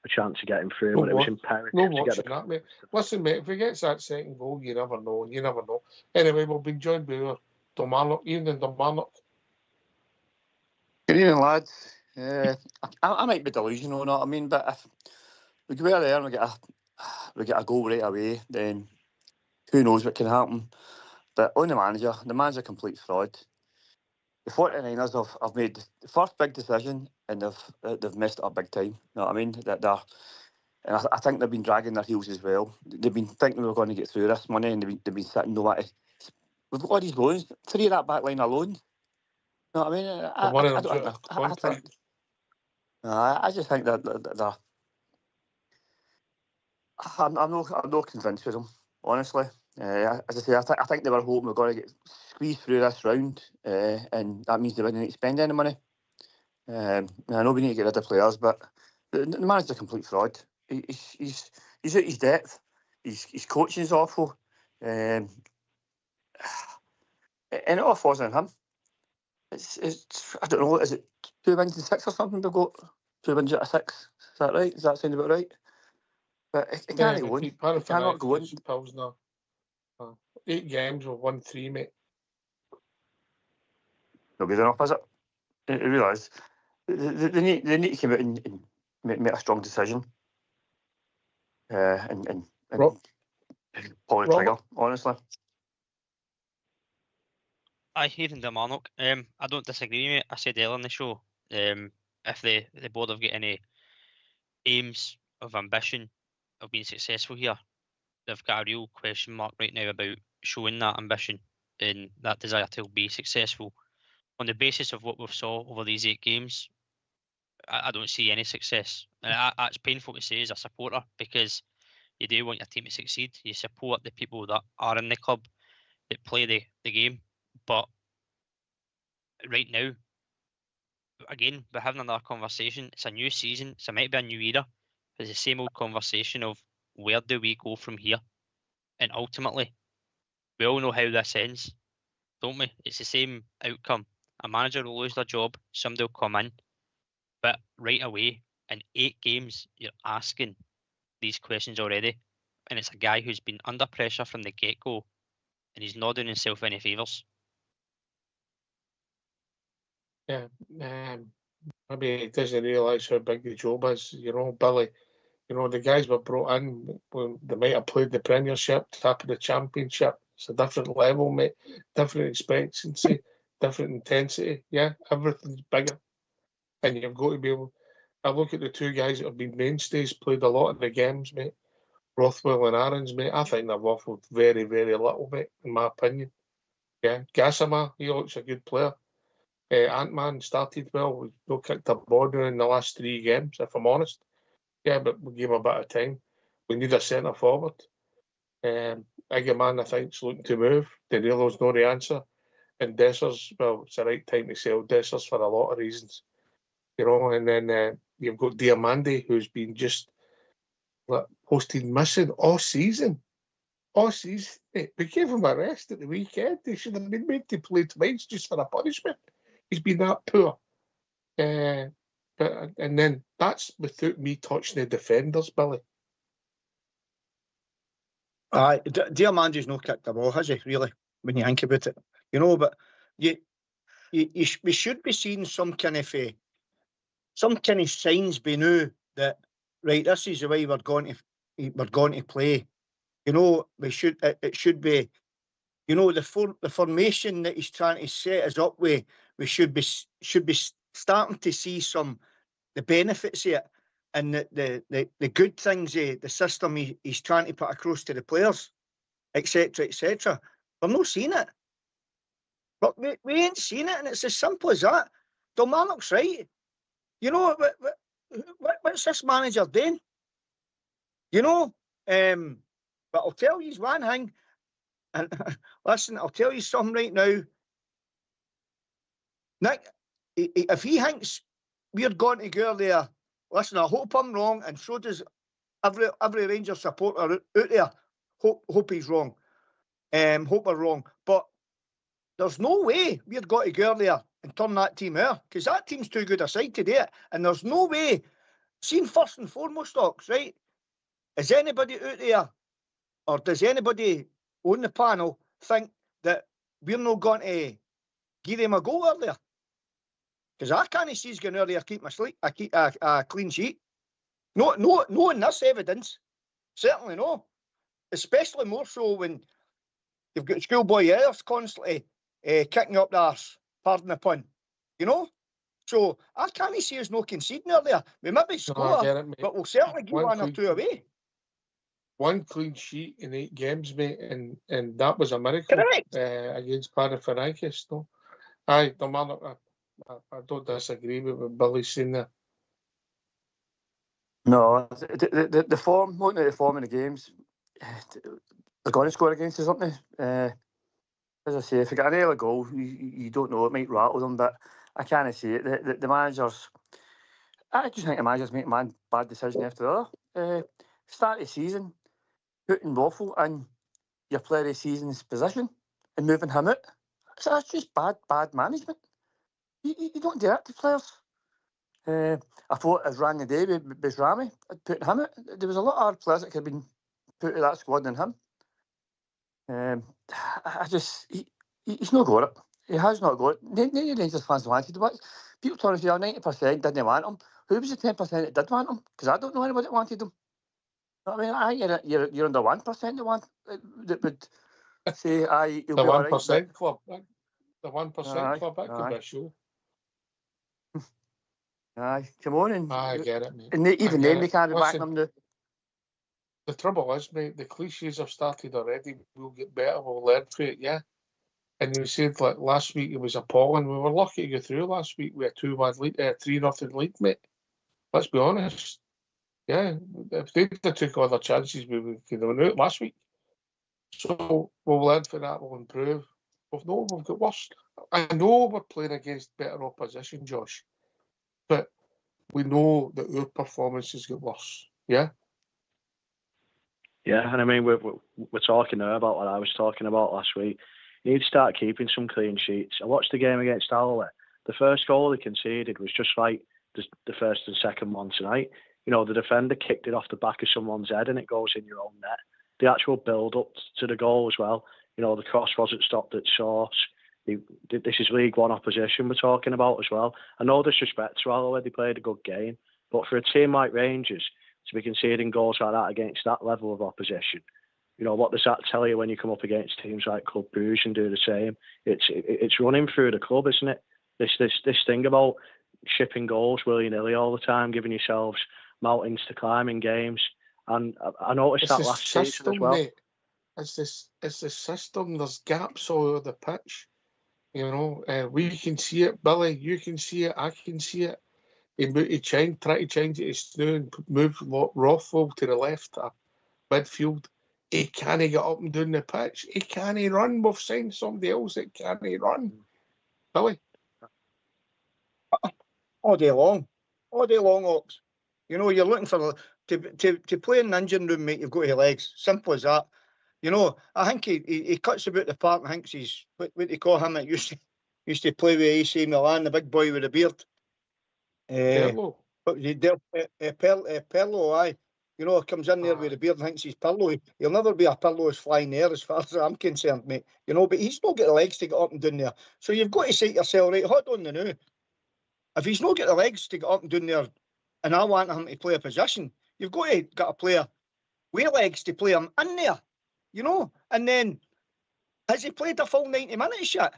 chance of getting through, but it was imperative to get that, mate. Listen, mate, if he gets that second goal, you never know. Anyway, we'll be joined by Kilmarnock. Evening, Kilmarnock. Good evening, lads. I might be delusional, you know what I mean? But if we go out there and we get a goal right away, then who knows what can happen. But on the man's a complete fraud. The 49ers have made the first big decision, and they've messed it up big time. You know what I mean? And I think they've been dragging their heels as well. They've been thinking they were going to get through this money, and they've been sitting nowhere. We've got all these loans, 3 of that back line alone. You know what I mean? I just think that I'm not convinced with them, honestly. As I say, I think they were hoping we're going to get squeezed through this round, and that means they wouldn't need to spend any money. I know we need to get rid of players, but the man's a complete fraud. He's at his depth. His coaching's awful, and it all falls on him. It's I don't know. Is it 2 wins and 6 or something? We've got 2 wins out of 6. Is that right? Does that sound about right? But it can't go on. It cannot go on. Pilsner. 8 games with 1-3, mate. Not good enough, is it? I realise they need to come out and make a strong decision. And pull the trigger, honestly. Even Kilmarnock. I don't disagree, mate. I said earlier in the show, if the board have got any aims of ambition of being successful here, they've got a real question mark right now about showing that ambition and that desire to be successful. On the basis of what we've saw over these 8 games, I don't see any success. And that's painful to say as a supporter, because you do want your team to succeed. You support the people that are in the club, that play the game. But right now, again, we're having another conversation. It's a new season, so it might be a new era. It's the same old conversation of where do we go from here? And ultimately, we all know how this ends, don't we? It's the same outcome. A manager will lose their job, somebody will come in. But right away, in 8 games, you're asking these questions already. And it's a guy who's been under pressure from the get-go, and he's not doing himself any favours. Yeah, maybe he doesn't realise how big the job is. Billy, the guys were brought in, they might have played the Premiership, top of the Championship. It's a different level, mate. Different expectancy, different intensity. Yeah, everything's bigger. And you've got to be able... I look at the 2 guys that have been mainstays, played a lot of the games, mate. Rothwell and Aarons, mate. I think they've waffled very, very little, mate, in my opinion. Yeah, Gassama, he looks a good player. Ant-Man started well. We've not kicked a border in the last 3 games, if I'm honest. Yeah, but we give him a bit of time. We need a centre forward. Iggerman, I think, is looking to move. Danilo's not the answer. And Dessers, well, it's the right time to sell Dessers for a lot of reasons. And then you've got Diamandi, who's been just posted missing all season. All season. We gave him a rest at the weekend. He should have been made to play twice just for a punishment. He's been that poor. And then that's without me touching the defenders, Billy. Diamandi's not kicked the ball, has he, really, when you think about it? You know, but we should be seeing some kind of signs by now that, right, this is the way we're going to play. You know, it should be, you know, the formation that he's trying to set us up with, we should be starting to see the benefits of it and the good things, the system he's trying to put across to the players, etc., etc. We're not seeing it. But we ain't seen it, and it's as simple as that. Kilmarnock's right. You know, what's this manager doing? You know, but I'll tell you one thing, and listen, I'll tell you something right now. Nick, if he thinks we're going to go there, listen, I hope I'm wrong, and so does every Rangers supporter out there. Hope he's wrong. Hope we're wrong. But there's no way we're going to go there and turn that team out, because that team's too good a side to do it. And there's no way, seen first and foremost, Ox, right? Is anybody out there, or does anybody on the panel think that we're not going to give them a go earlier? Because I can't see us going earlier keep a clean sheet. No, in this evidence. Certainly no. Especially more so when you've got schoolboy errors constantly kicking up the arse, pardon the pun. You know? So I can't see us no conceding earlier. We maybe score, but we'll certainly give one or two away. One clean sheet in 8 games, mate, and that was a miracle against Panathinaikos. No, I don't disagree with what Billy's saying there. No, the form, looking at the form in the games, they're going to score against us, aren't they? As I say, if you get an early goal, you don't know, it might rattle them, but I can't see it. The managers, I just think the managers make one bad decision after the other. Start of the season, putting Waffle in your player of the season's position and moving him out. So that's just bad management. You don't do that to players. I thought as ran the day with Rami, I'd put him out. There was a lot of other players that could have been put to that squad than him. He's not got it. He has not got it. None of the Rangers fans wanted him. People told us 90% didn't want him. Who was the 10% that did want him? Because I don't know anybody that wanted him. I mean, you're under 1% that would say, he'll the be 1% right, club. The 1% club, that could be a show. Aye, come on. And I get it, mate. And even then, they can't be backing him now. The trouble is, mate, the cliches have started already. We'll get better, we'll learn through it, yeah. And you said, like, last week it was appalling. We were lucky to get through last week with a 2-1 lead, 3-0 lead, mate. Let's be honest. Yeah, if they'd have took other chances, we would have went out last week. So we'll learn from that, we'll improve. We've got worse. I know we're playing against better opposition, Josh, but we know that our performances get worse. Yeah? Yeah, and I mean, we're talking now about what I was talking about last week. You need to start keeping some clean sheets. I watched the game against Alloway. The first goal they conceded was just like the first and second one tonight. You know, the defender kicked it off the back of someone's head and it goes in your own net. The actual build-up to the goal as well. You know, the cross wasn't stopped at source. This is League One opposition we're talking about as well. I know disrespect to Alloway, they played a good game. But for a team like Rangers to be conceding goals like that against that level of opposition, you know, what does that tell you when you come up against teams like Club Brugge and do the same? It's running through the club, isn't it? This thing about shipping goals willy-nilly all the time, giving yourselves mountains to climb in games. And I noticed that last season as well. Mate. It's the system. There's gaps all over the pitch. You know, we can see it, Billy. You can see it. I can see it. He try to change it. He's doing move Rothwell to the left, midfield. He can't get up and down the pitch. He can't run. We've signed somebody else that can't run. Billy. All day long, Ox. You know, you're looking for to play in the engine room, mate, you've got your legs. Simple as that. You know, I think he cuts about the park and thinks he's, what do you call him? It used to play with AC Milan, the big boy with the beard. Perlo. Perlo, aye. You know, comes in there with the beard and thinks he's Perlo. He'll never be a Perlo as flying there, as far as I'm concerned, mate. You know, but he's not got the legs to get up and down there. So you've got to say to yourself, right, hold on now. If he's not got the legs to get up and down there, and I want him to play a position, you've got to get a player with legs to play him in there. You know, and then has he played a full 90 minutes yet?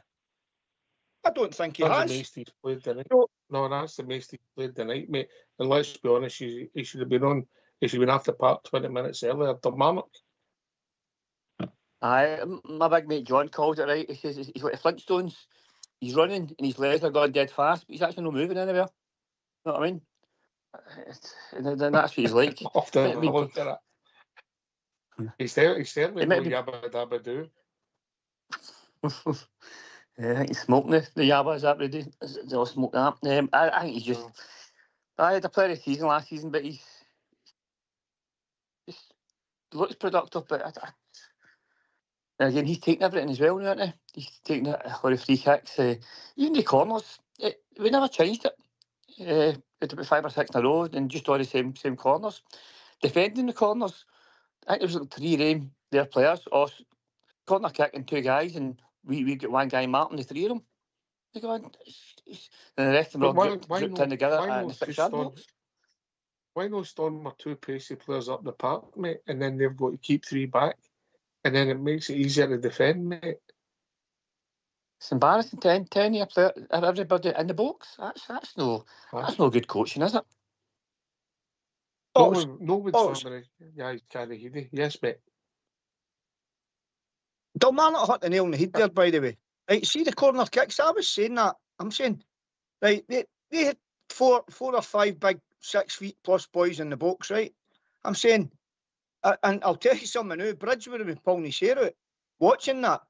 I don't think he has. That's the most he's played the night. No, that's the most he's played the night, mate. And let's be honest, he should have been on. He should have been after part 20 minutes earlier. Kilmarnock. Aye, my big mate John called it right. He says he's like the Flintstones. He's running and his legs are going dead fast, but he's actually not moving anywhere. You know what I mean? And then that's what he's like. Often I look at it. He's certainly no Yabba Dabba Doo. Yeah, I think he's smoking the Yabba, is that ready? They'll smoke that. I think he's just... I had a player of the season last season, but he's just looks productive, but again, he's taking everything as well, isn't he? He's taking it for the free kicks. Even the corners, we never changed it. It's about 5 or 6 in a row, and just all the same corners. Defending the corners, I think there was like 3 their players, or corner kick and 2 guys, and we got 1 guy marking the 3 of them. They go on, and the rest of them all grouped in together in the 6-yard box. Why not storm my 2 pacey players up the park, mate, and then they've got to keep 3 back, and then it makes it easier to defend, mate. It's embarrassing. 10 year player, everybody in the box. That's no good coaching, is it? No one's carry heady. Yes, mate. Kilmarnock hit the nail on the head there, by the way. Right, see the corner kicks. I was saying that. I'm saying, right, they had 4 or 5 big 6 feet plus boys in the box, right? I'm saying, and I'll tell you something now. Bridge would have been pulling his hair out watching that.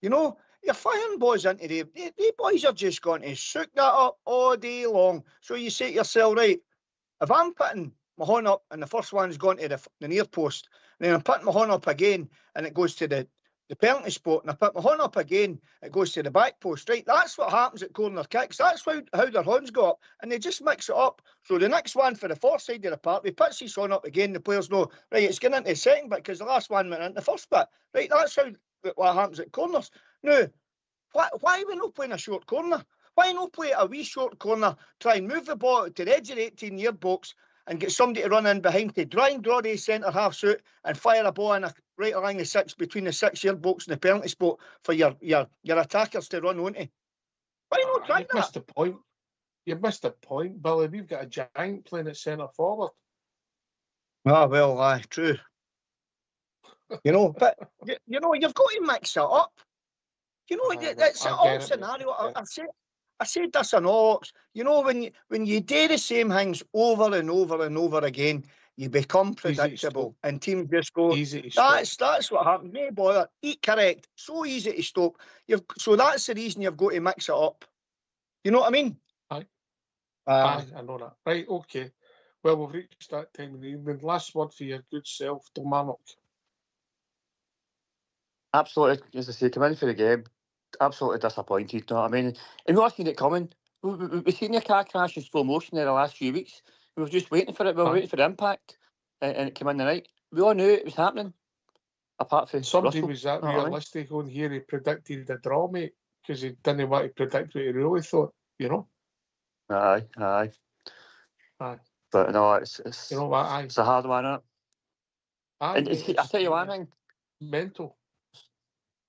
You know, you're firing boys into there. The boys are just going to soak that up all day long. So you say to yourself, right, if I'm putting my horn up and the first one's gone to the near post, and then I'm putting my horn up again and it goes to the penalty spot, and I put my horn up again, it goes to the back post, right? That's what happens at corner kicks. That's how their horns go up, and they just mix it up. So the next one for the far side of the park, he puts his horn up again, the players know, right, it's getting into the second bit because the last one went into the first bit. Right, that's what happens at corners. Now, why are we not playing a short corner? Why not play a wee short corner, try and move the ball to the edge of the 18-yard box and get somebody to run in behind to try and draw the centre half suit and fire a ball in right along the 6 between the 6-yard box and the penalty spot for your attackers to run onto. Why not try that? Missed the point. You've missed the point, Billy. We've got a giant playing at centre forward. Ah, well, aye, true. You know, but you know, you've got to mix it up. You know, it's an all scenario. I said this in Ox. You know, when you do the same things over and over and over again, you become predictable, and teams just go. That's what happens. No bother. Eat correct. So easy to stop. So that's the reason you've got to mix it up. You know what I mean? Aye. Aye, I know that. Right, okay. Well, we've reached that time of the evening. Last word for your good self, Kilmarnock. Absolutely, as I say, come in for the game. Absolutely disappointed, you know what I mean? And we all seen it coming. We've seen the car crash in slow motion in the last few weeks. We were just waiting for it. We were waiting for the impact, and it came in the night. We all knew it was happening. Apart from somebody Russell, was that realistic on here. He predicted the draw, mate, because he didn't want to predict what he really thought. You know. Aye. But no, it's you know what? Aye. It's a hard one, isn't it? Aye, and I tell you one thing. Mental.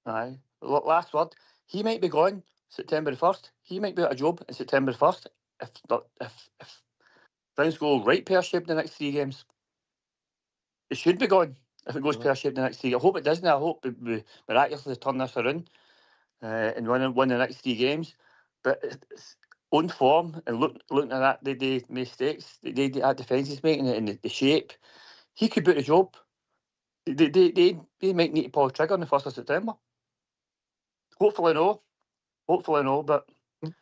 Aye. Look, last word. He might be gone September 1st. He might be out of job in September 1st if things go right pear-shaped in the next 3 games. It should be gone if it goes pear-shaped in the next 3. I hope it doesn't. I hope we miraculously turn this around and win the next 3 games. But it's on form and looking at that, the mistakes that defence is making and the shape, he could be out of job. They might need to pull the trigger on the 1st of September. Hopefully no, but as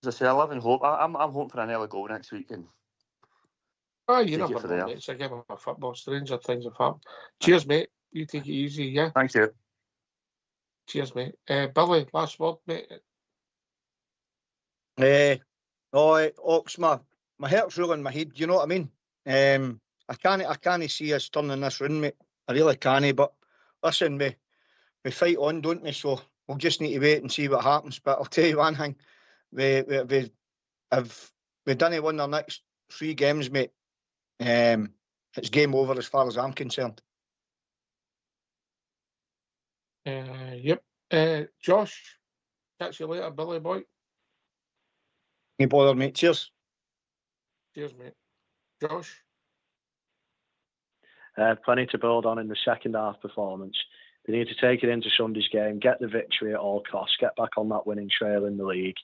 I say, I live in hope. I'm hoping for an early goal next week and Ah, you never know, mate. It's a game of football. Stranger things have happened. Cheers, mate. You take it easy, yeah? Thank you. Cheers, mate. Billy, last word, mate. Ox, my heart's really in my head, you know what I mean? I can't see us turning this round, mate. I really can't, but listen, we fight on, don't we? So we'll just need to wait and see what happens. But I'll tell you one thing, we didn't win our next 3 games, mate. It's game over as far as I'm concerned. Yep. Josh, catch you later, Billy boy. No bother, mate. Cheers. Cheers, mate. Josh? Plenty to build on in the second half performance. They need to take it into Sunday's game, get the victory at all costs, get back on that winning trail in the league,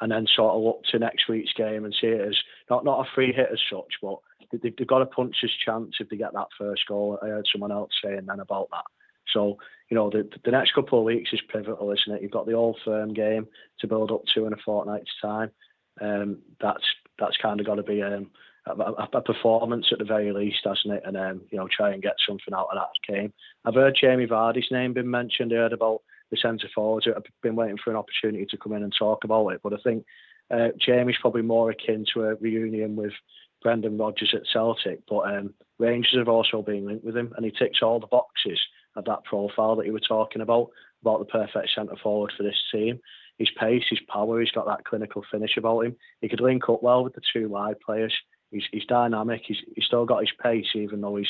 and then sort of look to next week's game and see it as not a free hit as such, but they've got a puncher's chance if they get that first goal. I heard someone else saying then about that. So, you know, the next couple of weeks is pivotal, isn't it? You've got the Old Firm game to build up to in a fortnight's time. That's kind of got to be a performance at the very least, hasn't it? And you know, try and get something out of that game. I've heard Jamie Vardy's name been mentioned. I heard about the centre forwards. I've been waiting for an opportunity to come in and talk about it. But I think Jamie's probably more akin to a reunion with Brendan Rodgers at Celtic. But Rangers have also been linked with him, and he ticks all the boxes of that profile that you were talking about the perfect centre forward for this team. His pace, his power, he's got that clinical finish about him. He could link up well with the 2 wide players. He's dynamic. He's still got his pace, even though he's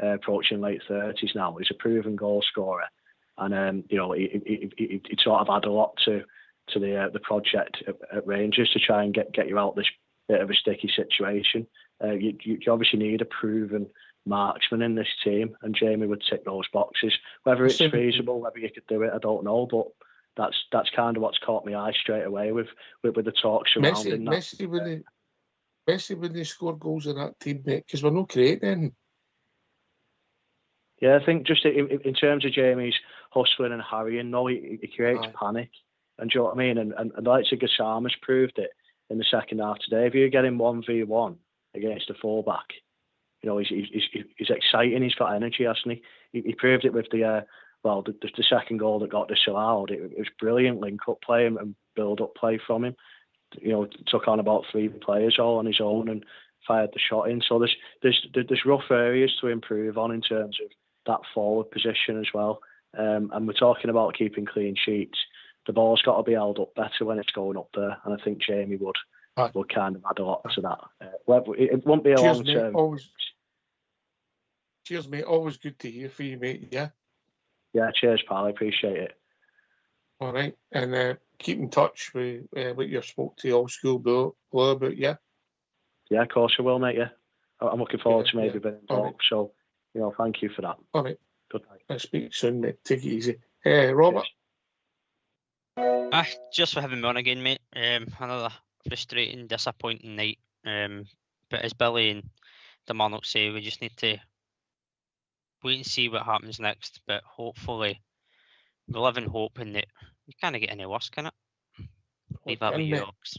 approaching late 30s now. He's a proven goal scorer, and you know he sort of add a lot to the project at Rangers to try and get you out this bit of a sticky situation. You obviously need a proven marksman in this team, and Jamie would tick those boxes. Whether it's feasible, whether you could do it, I don't know, but that's kind of what's caught my eye straight away with the talk surrounding that. Messi when they score goals in that team, mate, because we're not creating anything. Yeah, I think just in terms of Jamie's hustling and harrying, no, he creates panic. And do you know what I mean? And like Gassama's proved it in the second half today. If you're getting 1v1 against a fullback, you know, he's exciting, he's got energy, hasn't he? He proved it with the second goal that got disallowed. It was brilliant link-up play and build-up play from him. You know, took on about 3 players all on his own and fired the shot in. So there's rough areas to improve on in terms of that forward position as well. And we're talking about keeping clean sheets. The ball's got to be held up better when it's going up there, and I think Jamie would kind of add a lot to that. It won't be a long term. Cheers, mate. Always good to hear from you, mate. Yeah. Yeah. Cheers, pal. I appreciate it. All right, and keep in touch with what you spoke to Old School Blue about, yeah? Yeah, of course I will, mate, yeah. I'm looking forward to maybe being involved, so, you know, thank you for that. All right. Good night. I'll speak soon, mate. Take it easy. Robert? Just for having me on again, mate. Another frustrating, disappointing night. But as Billy and the man will say, we just need to wait and see what happens next, but hopefully we live in hope in that you can't get any worse, can it? Leave that with you, Ox.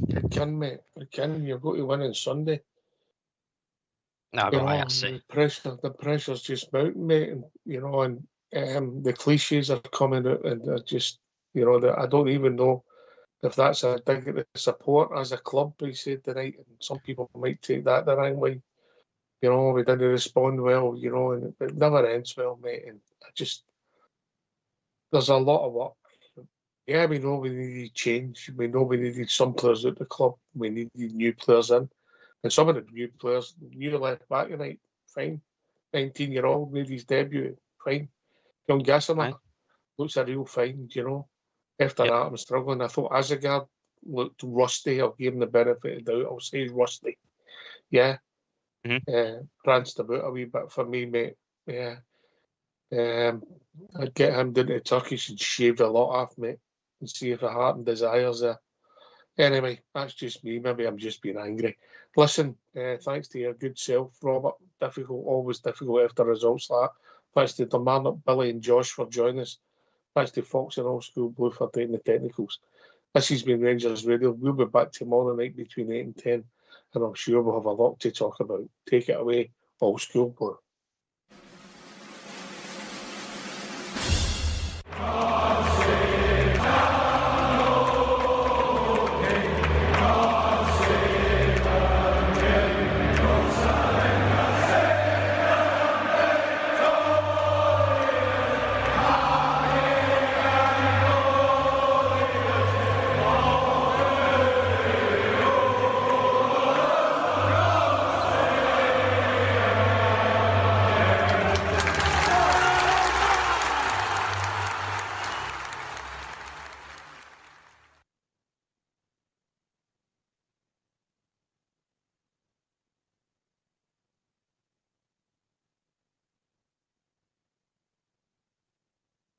You can, mate. You can. You've got to win on Sunday. No, the pressure's just mounting, mate. And, you know, and the cliches are coming out, and they're just, you know, I don't even know if that's a dig at the support as a club, we said tonight. And some people might take that the wrong way. You know, we didn't respond well, you know, and it never ends well, mate. And there's a lot of work. Yeah, we know we needed change. We know we needed some players at the club. We needed new players in. And some of the new players, new left back tonight, fine. 19-year-old made his debut, fine. Young Gassama looks a real find, you know. After that, I'm struggling. I thought Azagard looked rusty. I'll give him the benefit of the doubt. I'll say rusty. Yeah. Pranced about a wee bit for me, mate. Yeah. I'd get him down to Turkish and shaved a lot off, mate, and see if the heart and desires there. Anyway, that's just me. Maybe I'm just being angry. Listen, thanks to your good self, Robert. Always difficult after results like that. Thanks to Dermot, Billy and Josh for joining us. Thanks to Fox and Old School Blue for taking the technicals. This has been Rangers Radio. We'll be back tomorrow night between 8 and 10. and I'm sure we'll have a lot to talk about. Take it away, All School Board.